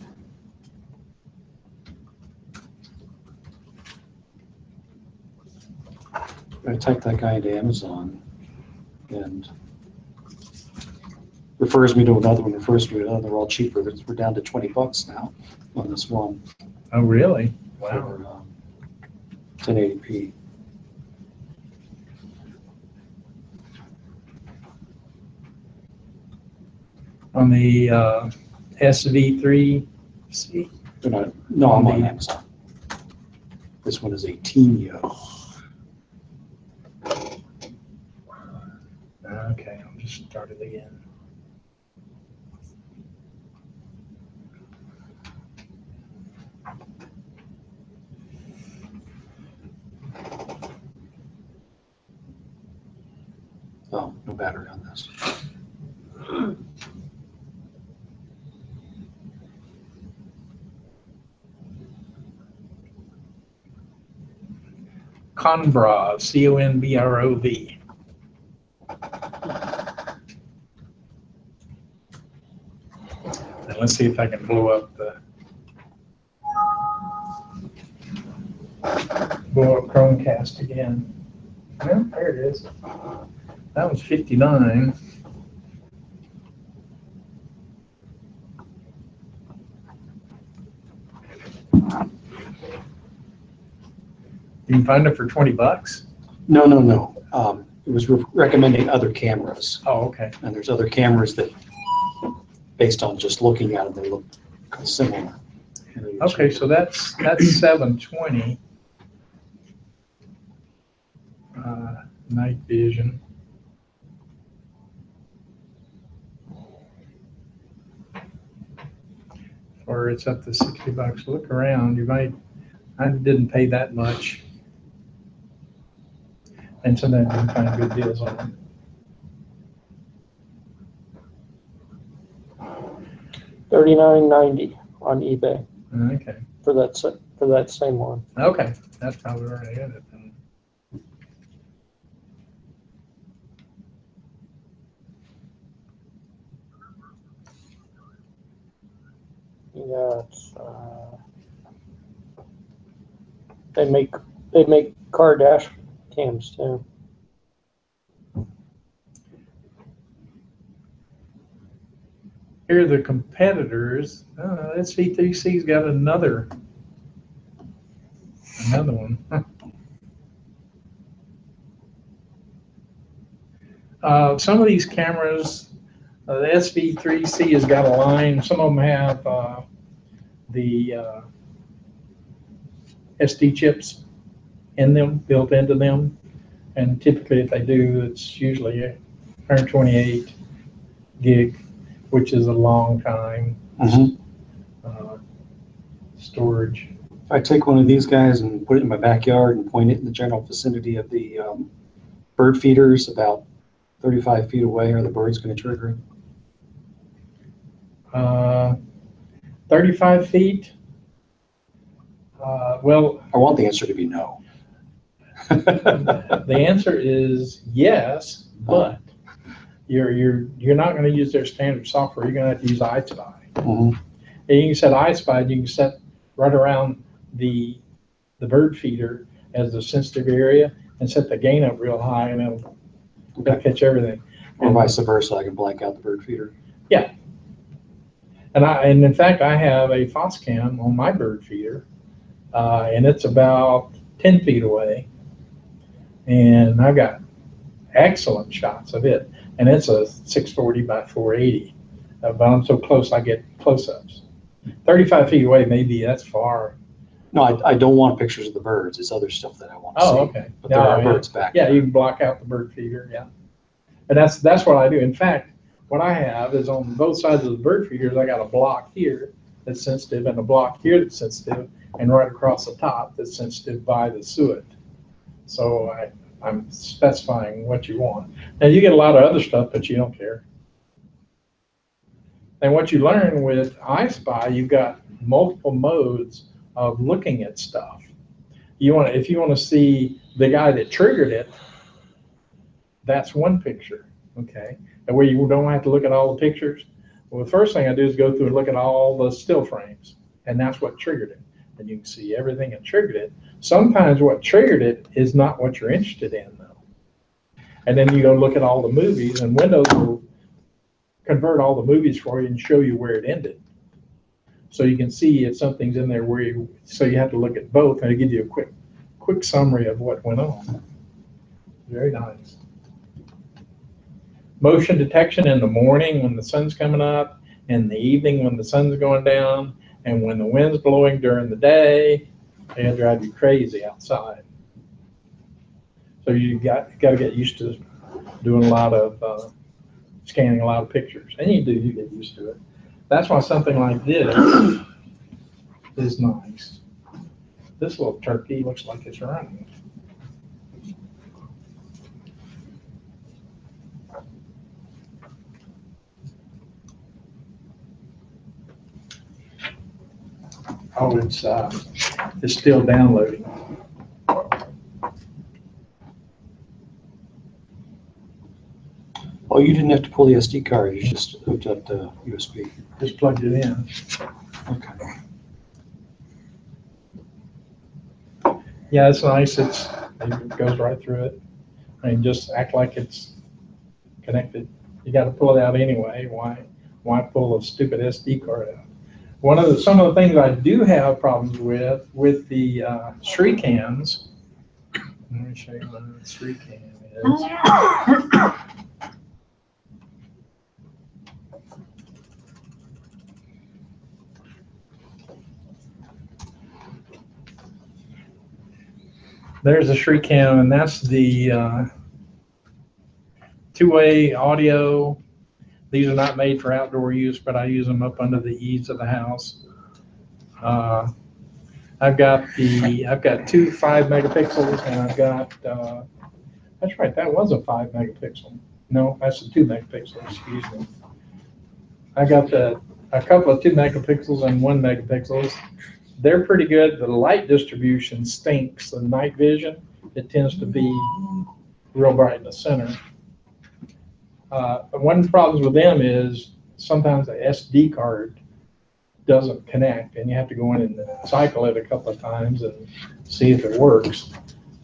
I typed that guy into Amazon, and refers me to another one, refers me to another, they're all cheaper. We're down to $20 now on this one. Oh, really? Wow. For 1080p. On the SV3C. No, I'm on Amazon. This one is 18 Okay, I'll just start it again. Oh, no battery on this. Conbrov, C-O-N-B-R-O-V. And let's see if I can blow up Chromecast again. Well, there it is. That was 59. You can find it for $20. No. It was recommending other cameras. Oh, okay. And there's other cameras that, based on just looking at them, they look similar. Okay, so that's 720. Night vision. Or it's up to $60. Look around. I didn't pay that much. And sometimes you can find good deals on them. $39.90 on eBay Okay. for that same one. Okay. That's probably where I had it then. Yeah, it's, they make car dash cams too. Here are the competitors. SV3C's got another one. Some of these cameras, the SV3C has got a line. Some of them have the SD chips in them, built into them. And typically if they do, it's usually 128 gig, which is a long time storage. If I take one of these guys and put it in my backyard and point it in the general vicinity of the bird feeders about 35 feet away, are the birds going to trigger it? 35 feet? Well, I want the answer to be no. the answer is yes, but you're not going to use their standard software. You're going to have to use iSpy. And you can set iSpy, and you can set right around the bird feeder as the sensitive area and set the gain up real high, and it'll catch everything. Or vice versa, I can blank out the bird feeder. Yeah. And in fact, I have a Foscam on my bird feeder, and it's about 10 feet away, and I've got excellent shots of it. And it's a 640 by 480, but I'm so close I get close-ups. 35 feet away, maybe that's far. No, I don't want pictures of the birds. It's other stuff that I want to see. Oh, okay. But there are birds back there. Yeah, you can block out the bird feeder, yeah. And that's what I do. In fact, what I have is on both sides of the bird feeders, I got a block here that's sensitive and a block here that's sensitive, and right across the top that's sensitive by the suet. So I'm specifying what you want. Now you get a lot of other stuff, but you don't care. And what you learn with iSpy, you've got multiple modes of looking at stuff. If you want to see the guy that triggered it, that's one picture, okay? And where you don't have to look at all the pictures. Well, the first thing I do is go through and look at all the still frames, and that's what triggered it. And you can see everything that triggered it. Sometimes what triggered it is not what you're interested in, though. And then you go look at all the movies, and Windows will convert all the movies for you and show you where it ended. So you can see if something's in there so you have to look at both, and it gives you a quick summary of what went on. Very nice. Motion detection in the morning when the sun's coming up, in the evening when the sun's going down, and when the wind's blowing during the day. It'll drive you crazy outside. So you got to get used to doing a lot of scanning a lot of pictures, and you get used to it. That's why something like this is nice. This little turkey looks like it's running. Oh, it's still downloading. Oh, you didn't have to pull the SD card, you just hooked up the USB. Just plugged it in. Okay. Yeah, it's nice. It goes right through it. I mean, just act like it's connected. You got to pull it out anyway. Why pull a stupid SD card out? Some of the things I do have problems with the ShriCams. Let me show you what the ShriCam is. There's a ShriCam, and that's the two-way audio. These are not made for outdoor use, but I use them up under the eaves of the house. I've got 2 5 megapixels, and I've got that's right, that was a 5 megapixel. No, that's a 2 megapixel. Excuse me. I got a couple of 2 megapixels and 1 megapixels. They're pretty good. The light distribution stinks. The night vision, it tends to be real bright in the center. One of the problems with them is sometimes the SD card doesn't connect, and you have to go in and cycle it a couple of times and see if it works.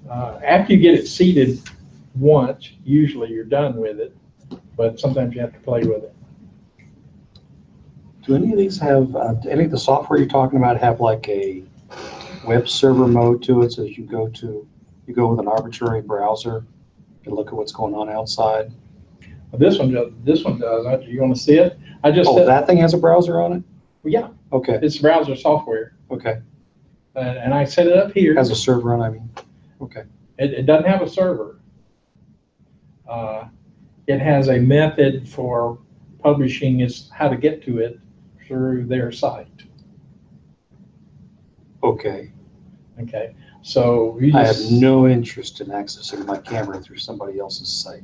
After you get it seated once, usually you're done with it, but sometimes you have to play with it. Do any of these have, any of the software you're talking about have like a web server mode to it, so that you go with an arbitrary browser and look at what's going on outside? This one does. You want to see it? That thing has a browser on it? Yeah. Okay. It's browser software. Okay. And I set it up here. Has a server on, I mean. Okay. It doesn't have a server. It has a method for publishing how to get to it through their site. Okay. Okay. So I have no interest in accessing my camera through somebody else's site.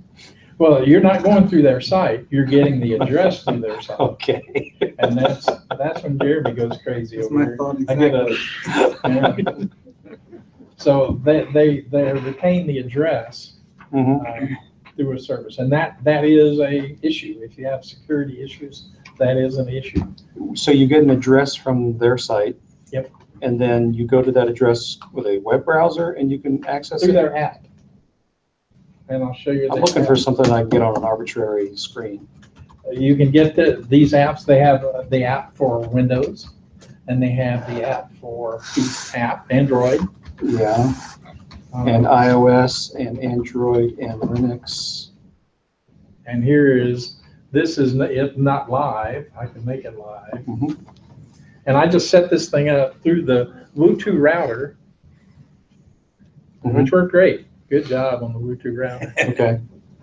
Well, you're not going through their site. You're getting the address through their site. Okay. And that's when Jeremy goes crazy That's over my here. thought I get exactly. So they retain the address through a service, and that is a issue. If you have security issues, that is an issue. So you get an address from their site. Yep. And then you go to that address with a web browser and you can access Through it? their app. And I'll show you. I'm looking for something I can get on an arbitrary screen. You can get these apps. They have the app for Windows, and they have the app for Android. Yeah. And iOS and Android and Linux. And this is if not live. I can make it live. And I just set this thing up through the Bluetooth router, which worked great. Good job on the Bluetooth router. Okay.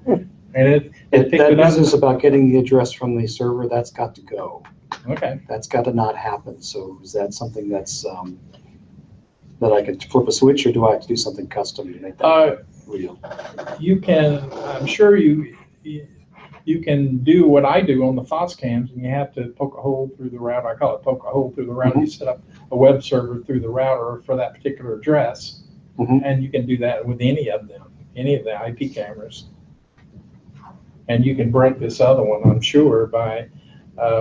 And it picked That it up. business about getting the address from the server, that's got to go. Okay. That's got to not happen. So is that something that's that I can flip a switch, or do I have to do something custom to make that real? You can. I'm sure you can do what I do on the FOSS cams, and you have to poke a hole through the router. I call it poke a hole through the router. You set up a web server through the router for that particular address, and you can do that with any of them, any of the IP cameras. And you can break this other one, I'm sure, by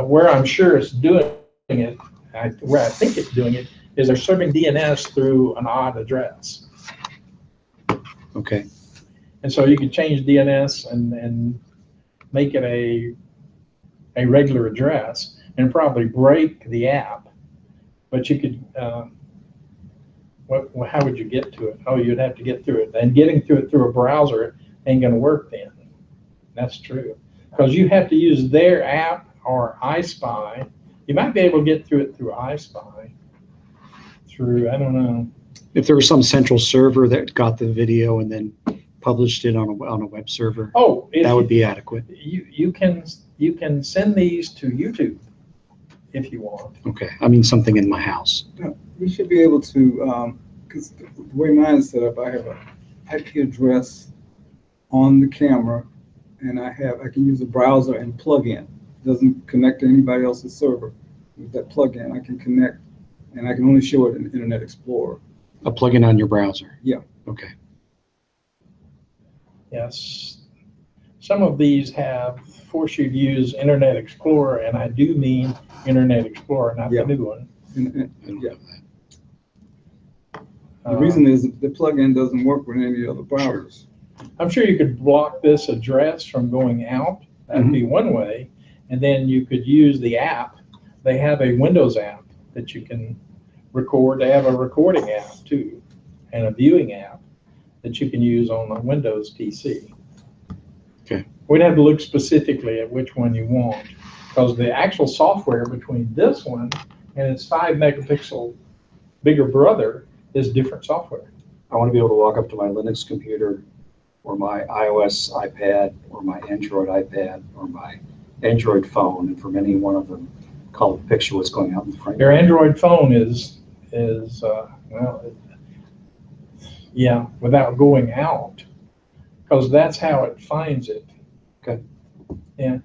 where I'm sure it's doing it, where I think it's doing it, is they're serving DNS through an odd address. Okay. And so you can change DNS and make it a a regular address and probably break the app. But you could, how would you get to it? Oh, you'd have to get through it. And getting to it through a browser ain't gonna work then. That's true. Because you have to use their app or iSpy. You might be able to get through it through iSpy. Through, I don't know. If there was some central server that got the video and then published it on a web server, Oh, that would be adequate. You can send these to YouTube if you want. Okay, I mean something in my house. You should be able to, because the way mine is set up, I have a IP address on the camera, and I can use a browser and plug-in. It doesn't connect to anybody else's server. With that plug-in, I can connect, and I can only show it in Internet Explorer. A plugin on your browser? Yeah. Okay. Yes. Some of these force you to use Internet Explorer, and I do mean Internet Explorer, not the new one. Yeah. The reason is the plugin doesn't work with any other browsers. I'm sure you could block this address from going out. That'd be one way. And then you could use the app. They have a Windows app that you can record. They have a recording app too, and a viewing app that you can use on a Windows PC. Okay. We'd have to look specifically at which one you want, because the actual software between this one and its 5 megapixel bigger brother is different software. I want to be able to walk up to my Linux computer or my iOS iPad or my Android iPad or my Android phone, and from any one of them, call a picture what's going on in the front. Your Android phone is yeah, without going out, because that's how it finds it. Okay. Yeah.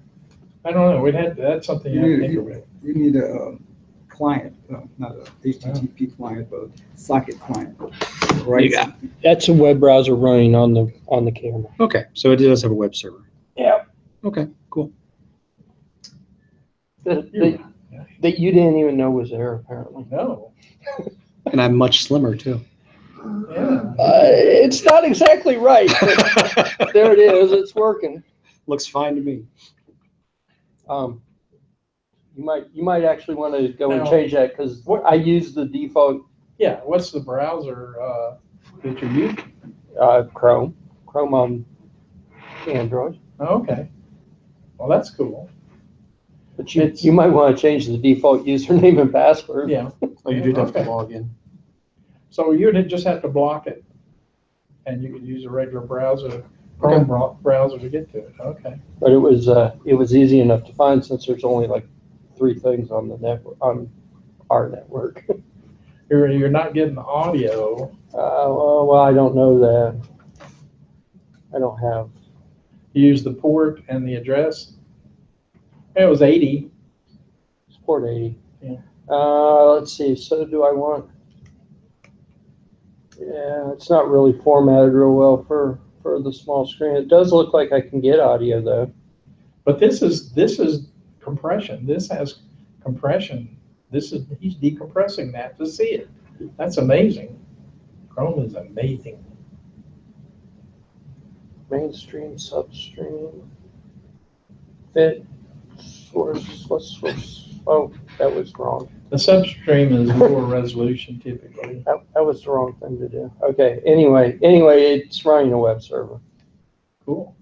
I don't know. That's something you have to think about. You need a client, not a HTTP client, but a socket client. Right? Yeah. That's a web browser running on the camera. Okay, so it does have a web server. Yeah. Okay, cool. That you didn't even know was there, apparently. No. And I'm much slimmer too. Yeah. It's not exactly right, but there it is. It's working. Looks fine to me. You might actually want to go and Now, change that, because I use the default Yeah. What's the browser that you're using? Chrome on Android. Oh, okay. Well, that's cool. But you might want to change the default username and password. Yeah. Oh, you did have Okay. to log in. So you'd just have to block it, and you could use a regular browser, Chrome browser to get to it. Okay. But it was easy enough to find, since there's only like 3 things on the network, on our network. You're not getting the audio. Well, I don't know that. I don't have. You use the port and the address. It was 80. It's port 80. Yeah. Let's see. So do I want? Yeah, it's not really formatted real well for the small screen. It does look like I can get audio though. But this is compression. This has compression. He's decompressing that to see it. That's amazing. Chrome is amazing. Mainstream, substream, fit, source. What's source? Oh, that was wrong. The substream is lower resolution typically. That was the wrong thing to do. Okay. Anyway, it's running a web server. Cool.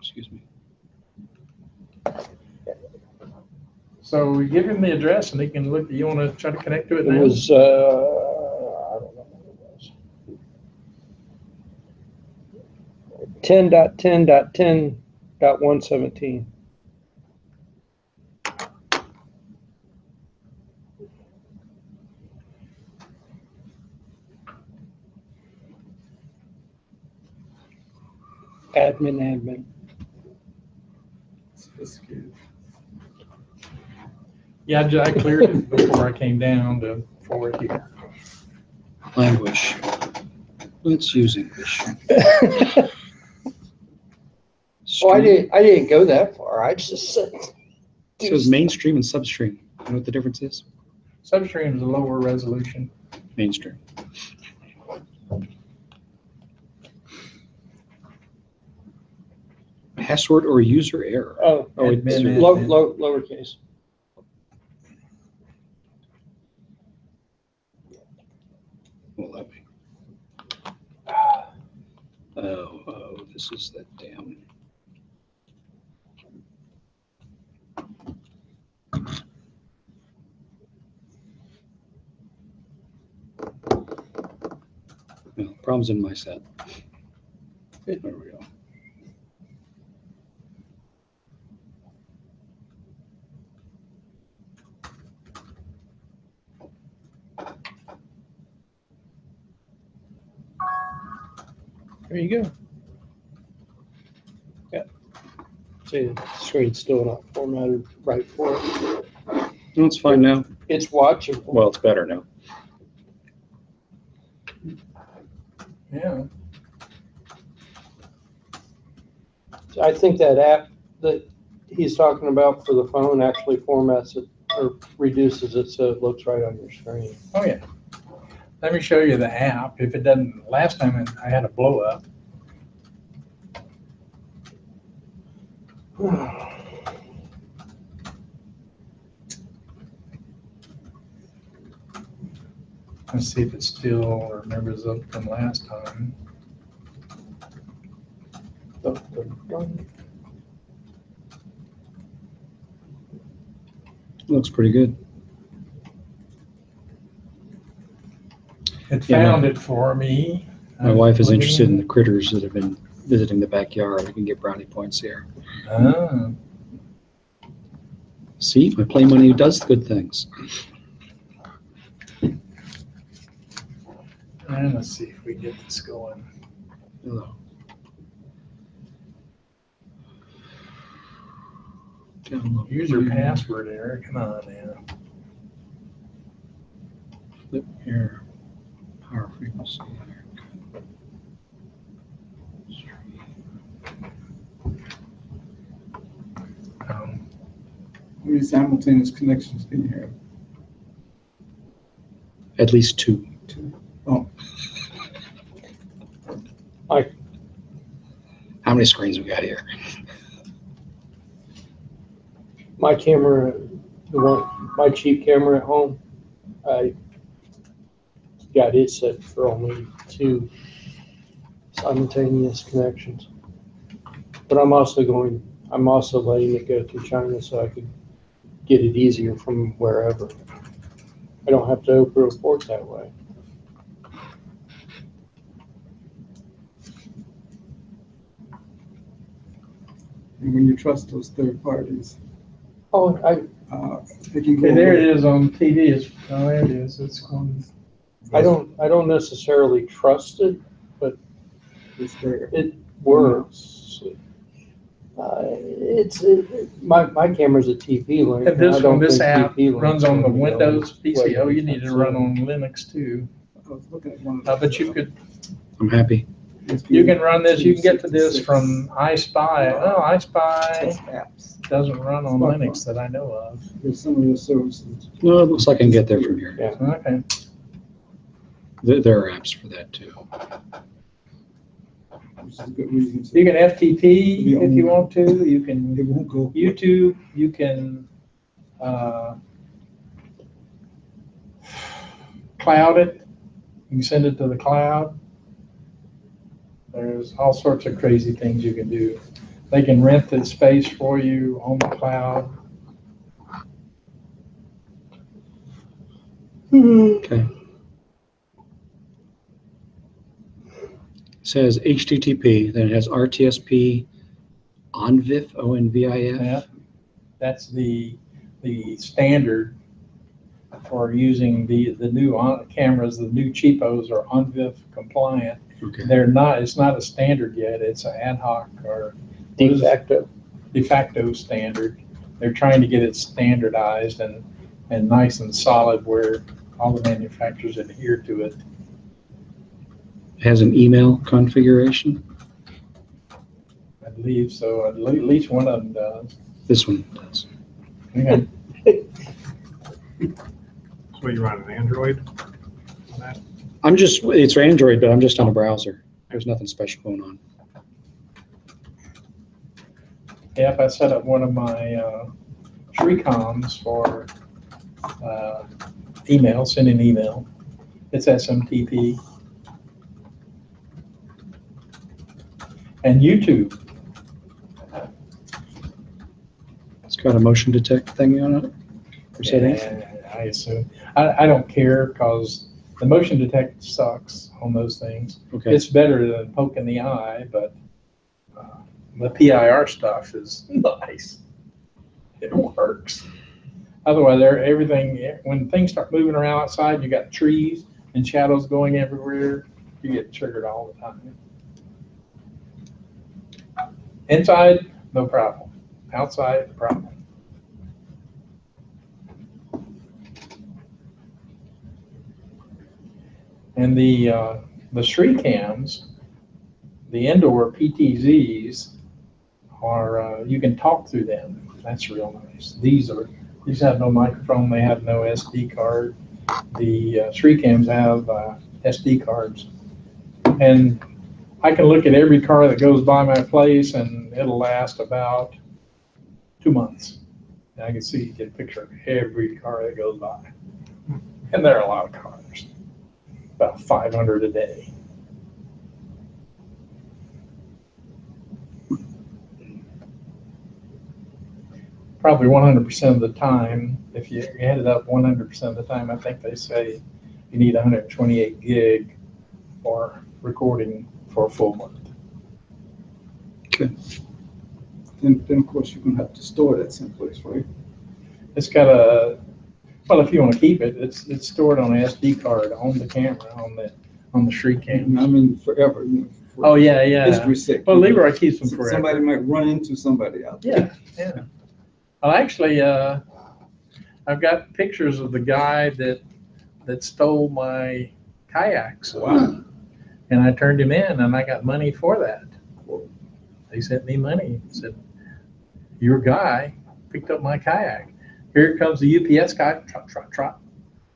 Excuse me. So we give him the address and he can look. You want to try to connect to it It now? was I don't know what it was. 10.10.10.117. Admin. Sophisticated. Yeah, I cleared it before I came down to forward here. Language. Let's use English. Oh, I didn't go that far. I just said. It says mainstream and substream. You know what the difference is? Substream is a lower resolution. Mainstream. I password or user error. Oh, Oh, it's admin, lowercase. Well, let me. Oh, this is that damn. No, problem's in my set. There we go. There you go. Yeah. See, the screen's still not formatted right for it. No, it's fine now. It's watching. Well, it's better now. Yeah. I think that app that he's talking about for the phone actually formats it or reduces it so it looks right on your screen. Oh, yeah. Let me show you the app. If it doesn't, last time I had a blow up. Let's see if it still remembers up from last time. Looks pretty good. It Yeah, found it for me. My wife is interested in the critters that have been visiting the backyard. I can get brownie points here. Ah, See, my play money does good things. and let's see if we get this going. Hello. User password error. Come on now. Flip here. Power frequency. How many simultaneous connections can you have? At least 2. Oh, How many screens we got here? My camera, my cheap camera at home, I got it set for only 2 simultaneous connections. But I'm also letting it go through China so I could get it easier from wherever. I don't have to open a port that way. and when you trust those third parties, Oh, they can go. Okay, there it is on TV. Oh, there it is. It's going. I don't necessarily trust it, but It's there. it works. My camera's a TP link. And this I don't one, this think app TP links runs on the are gonna go Windows PC. way Oh, you need to anytime run soon. on Linux too. I was looking at one of But you could, I'm happy. you can run this. You can get to this from iSpy. Oh, iSpy test apps. doesn't run on Linux that I know of. There's some of those services. No, it looks like I can get there from here. Yeah. Okay. There are apps for that too. Which is a good reason to. You can FTP if you want to. You can It won't go. YouTube. You can cloud it. You can send it to the cloud. There's all sorts of crazy things you can do. They can rent the space for you on the cloud. Okay. It says HTTP, then it has RTSP, ONVIF, ONVIF. Yeah, that's the standard for using the new cameras. The new cheapos are ONVIF compliant. Okay. They're not. It's not a standard yet. It's an ad hoc or De facto standard. They're trying to get it standardized and nice and solid where all the manufacturers adhere to it. It has an email configuration. I believe so. At least one of them does. This one does. Okay. So you run an Android? It's Android, but I'm just on a browser. There's nothing special going on. Yep, I set up one of my Shreecoms for email, sending email. It's SMTP. And YouTube. It's got a motion detect thing on it for settings. Yeah, I assume. I don't care because the motion detect sucks on those things. Okay. It's better than poking the eye, but the PIR stuff is nice. It works. Otherwise, everything, when things start moving around outside, you got trees and shadows going everywhere, you get triggered all the time. Inside, no problem. Outside, problem. And the Shreecams, the indoor PTZs, are you can talk through them. That's real nice. These have no microphone. They have no SD card. The Shreecams have SD cards, and I can look at every car that goes by my place, and it'll last about 2 months. And I can get a picture of every car that goes by, and there are a lot of cars. About 500 a day. Probably 100% of the time, if you add it up 100% of the time, I think they say you need 128 gig for recording for a full month. Then of course you're gonna have to store that someplace, right? It's got well, if you want to keep it, it's stored on an SD card on the camera, on the Shreecam. I mean, forever. For Oh yeah, yeah. history's sake. Well, Leroy keeps them forever. Somebody might run into somebody out there. Yeah, yeah. Well, actually, I've got pictures of the guy that stole my kayaks. Wow. And I turned him in, and I got money for that. They sent me money. Said, your guy picked up my kayak. Here comes the UPS guy, trot, trot, trot,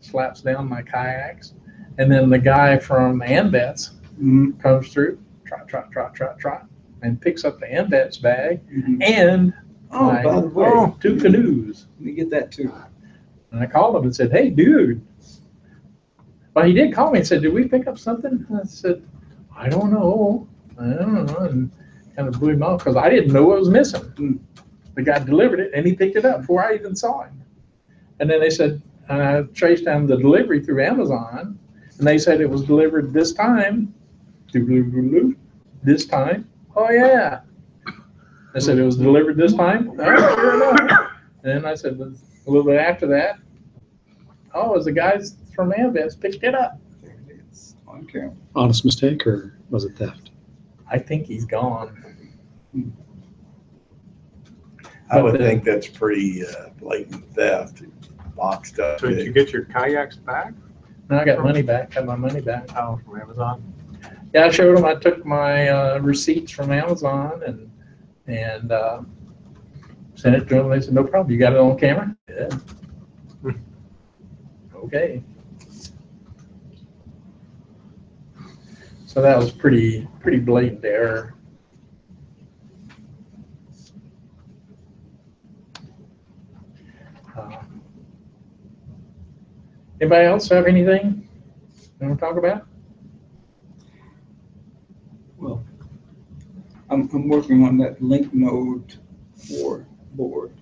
slaps down my kayaks. And then the guy from AMVETS comes through, trot, trot, trot, trot, trot, and picks up the AMVETS bag and by the way, 2 canoes. Let me get that too. And I called him and said, hey, dude. Well, he did call me and said, did we pick up something? And I said, I don't know. And kind of blew him off because I didn't know what was missing. The guy delivered it and he picked it up before I even saw him. And then they said, and I traced down the delivery through Amazon, and they said it was delivered this time. This time. Oh yeah. I said it was delivered this time. Oh, sure enough. And then I said a little bit after that, oh, it was the guys from AMVETS picked it up. There it is on camera. Honest mistake, or was it theft? I think he's gone. I would think that's pretty blatant theft, boxed up. So did you get your kayaks back? No, I got money back. Got my money back. Oh, from Amazon? Yeah, I showed them. I took my receipts from Amazon and sent it to them. They said, no problem. You got it on camera? Yeah. Okay. So that was pretty blatant error. Anybody else have anything you want to talk about? Well, I'm working on that link node 4 board.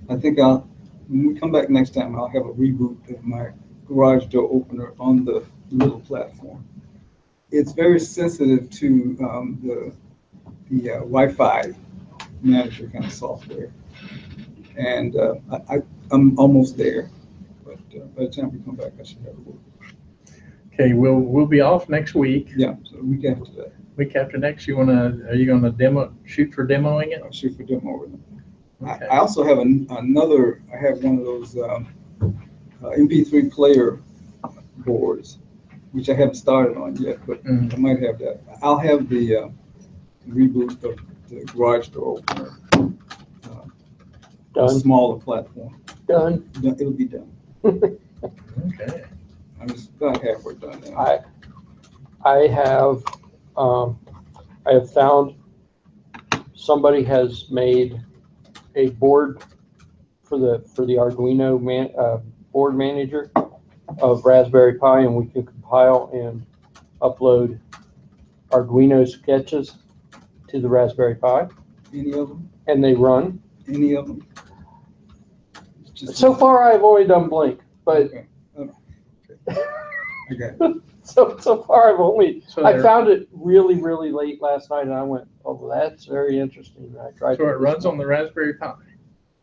I think when we come back next time, I'll have a reboot of my garage door opener on the little platform. It's very sensitive to the Wi-Fi manager kind of software, and I'm almost there. But by the time we come back, I should have it work. Okay, we'll be off next week. Yeah, so the week after that. Week after next, are you gonna shoot for demoing it? I'll shoot for demo with them. Okay. I also have I have one of those MP3 player boards, which I haven't started on yet, but I might have that. I'll have the reboot of the garage door opener, a smaller platform. Done. It'll be done. Okay. I'm just about halfway done now. I have found somebody has made a board for the Arduino board manager of Raspberry Pi, and we can compile and upload Arduino sketches to the Raspberry Pi, Any of them? and they run. Any of them? Just- So far, I've only done Blink, but Okay. Okay. so far I've only, So I they're- found it really, really late last night, and I went, oh, well, that's very interesting. And I tried. So it runs on the Raspberry Pi.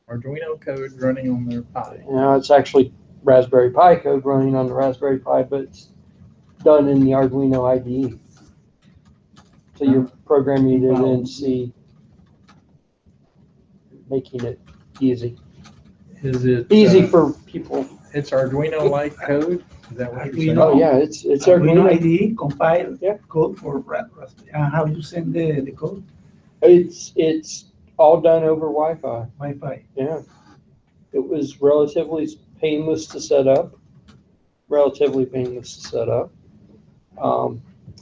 Arduino code running on their Pi. Now, it's actually Raspberry Pi code running on the Raspberry Pi, but it's done in the Arduino IDE. So you're programming it in C, making it easy. Is it? Easy for people. It's Arduino-like code? Is that what you're saying? Oh, yeah, it's Arduino Arduino. IDE compile Yeah. code for Raspberry. How you send the code? It's all done over Wi-Fi. Wi-Fi. Yeah. It was relatively painless to set up. Relatively painless to set up.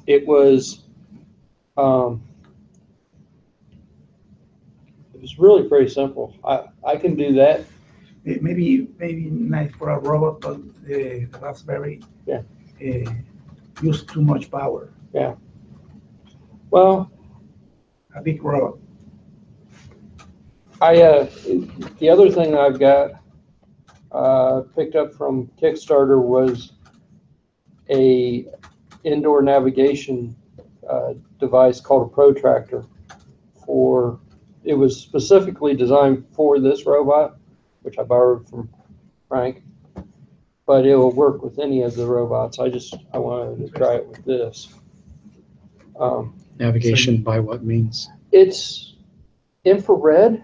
It was really pretty simple. I can do that. Maybe nice for a robot, but the Raspberry Yeah. use too much power. Well, A big robot. the other thing I've got picked up from Kickstarter was a indoor navigation device called a protractor. It was specifically designed for this robot, which I borrowed from Frank, but it will work with any of the robots. I wanted to try it with this. Navigation by what means? It's infrared,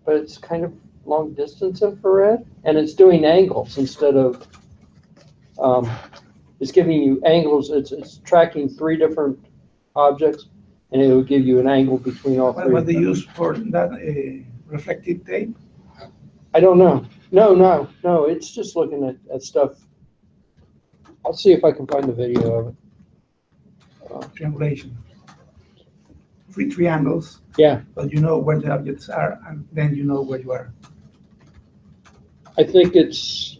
but it's kind of long distance infrared, and it's doing angles instead of, it's giving you angles. It's tracking 3 different objects, and it will give you an angle between all 3. What they use for that reflective tape? I don't know. No, it's just looking at stuff. I'll see if I can find the video of it. Triangulation. 3 triangles. Yeah. But you know where the objects are, and then you know where you are. I think it's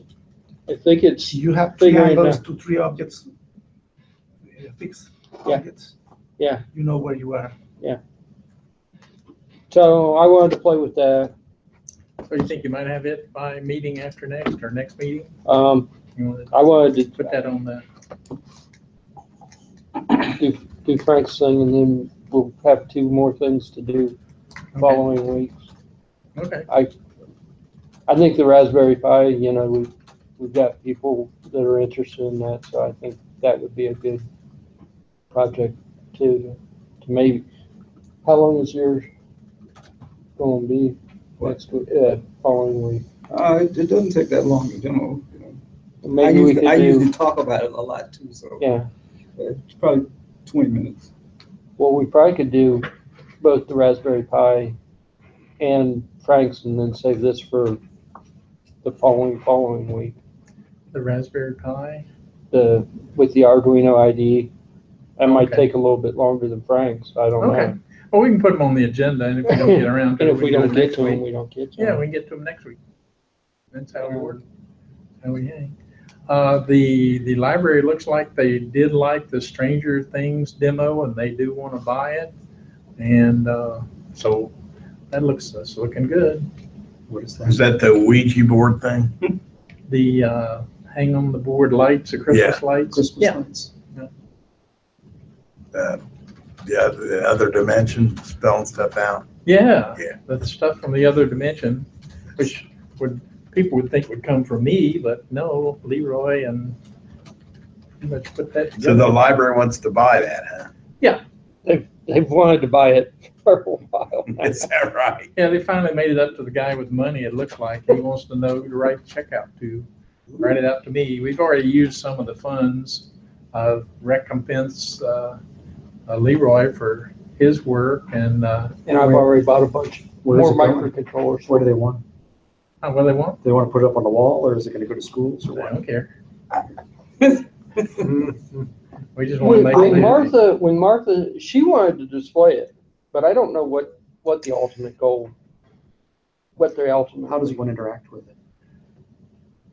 You have figuring triangles out. to 3 objects, fixed Yeah. objects. Yeah. You know where you are. So I wanted to play with that. So you think you might have it by meeting after next or next meeting? You want I wanted to put that on the, to do Frank's thing, and then we'll have 2 more things to do following weeks. okay. I think the Raspberry Pi, we've got people that are interested in that, so I think that would be a good project to maybe. How long is yours going to be next week, following week? It doesn't take that long in general. Maybe we could I do, usually talk about it a lot too, so yeah. it's probably 20 minutes. Well, we probably could do both the Raspberry Pi and Frank's, and then save this for the following week. The Raspberry Pi. With the Arduino IDE. That might Okay. take a little bit longer than Frank's. I don't Okay. know. Well, we can put them on the agenda, and if we don't get around to And it, if we can do don't it get next to them, week. we don't get to Yeah, them. we can get to them next week. That's how we work. How we hang. The library looks like they did like the Stranger Things demo, and they do want to buy it. And so that's looking good. What is Is that? that the Ouija board thing? The hang on the board lights, the Christmas lights. Christmas Yeah. lights. Yeah, the other dimension, spelling stuff out. Yeah. Yeah. The stuff from the other dimension, which people would think would come from me, but no, Leroy and pretty much put that So the together. library wants to buy that, huh? They've wanted to buy it for a while. Is that right? Yeah, they finally made it up to the guy with money, it looks like. He wants to know who to write the check out to. Write it out to me. We've already used some of the funds of recompense Leroy for his work, and And I've already bought a bunch Where is more it going? microcontrollers. Where do they want? what do they want? Do they want to put it up on the wall, or is it going to go to schools, or I what? don't care. We just want to make it. When Martha, she wanted to display it, but I don't know what the ultimate goal what they ultimately. How does one interact with it?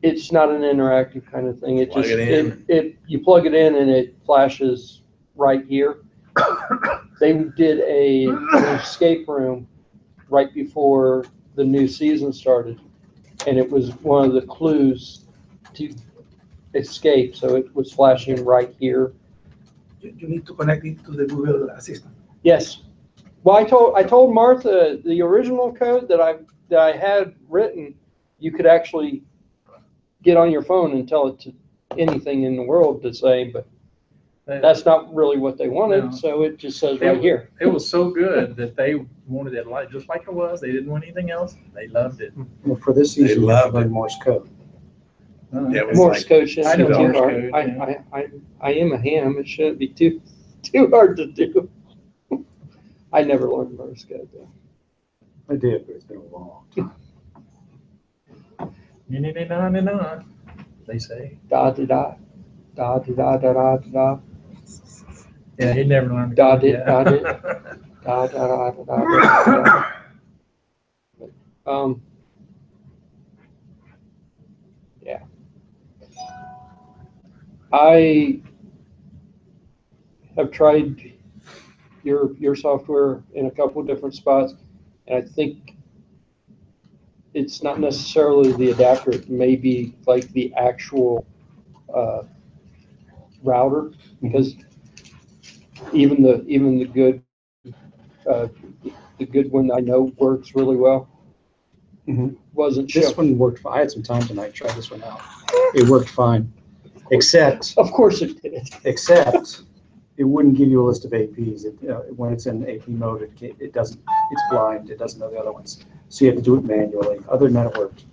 It's not an interactive kind of thing. It Plug just, it in. you plug it in and it flashes right here. They did an escape room right before the new season started. And it was one of the clues to escape. So it was flashing right here. You need to connect it to the Google Assistant. Yes. Well, I told Martha the original code that I had written, you could actually get on your phone and tell it to anything in the world to say, but that's not really what they wanted, No. so it just says right here. It was so good that they wanted it like, just like it was. They didn't want anything else. They loved it. Well, for this season, you have to loved learn it. Morse code. Yeah, it was Morse like, code shouldn't I be know too Morse hard. code, I am a ham. It shouldn't be too hard to do. I never learned Morse code though. I did, but it's been a long time. They say. Da da da, da da da da da da. Yeah, he never learned. Da did, Yeah. da did. Da da da da da da. Yeah. I have tried your software in a couple of different spots, and I think it's not necessarily the adapter. It may be like the actual router, because even the good one I know works really well. Mhm. Wasn't This shipped. one worked. I had some time tonight. Try this one out. It worked fine, except Of course it did. it wouldn't give you a list of APs. When it's in AP mode, it doesn't. It's blind. It doesn't know the other ones. So you have to do it manually. Other than that, it worked.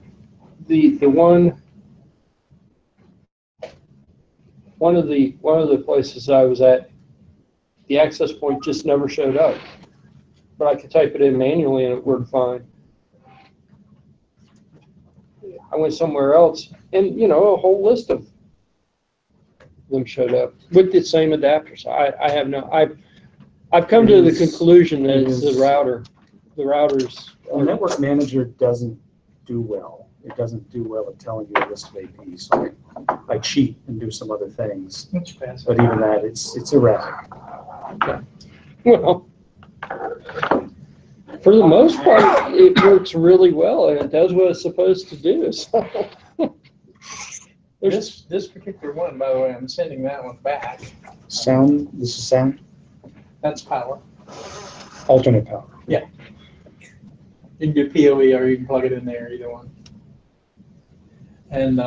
The one of the places I was at, the access point just never showed up, but I could type it in manually and it worked fine. I went somewhere else and a whole list of them showed up with the same adapter. So I have no, I've come to the conclusion that it's the router. The routers. The network manager doesn't do well. It doesn't do well at telling you a list of APs. So I cheat and do some other things. That's fast. But even that, it's erratic. Well, for the most part, it works really well and it does what it's supposed to do. So This particular one, by the way, I'm sending that one back. Sound, this is sound, That's power. alternate power. You can do PoE or you can plug it in there, either one. And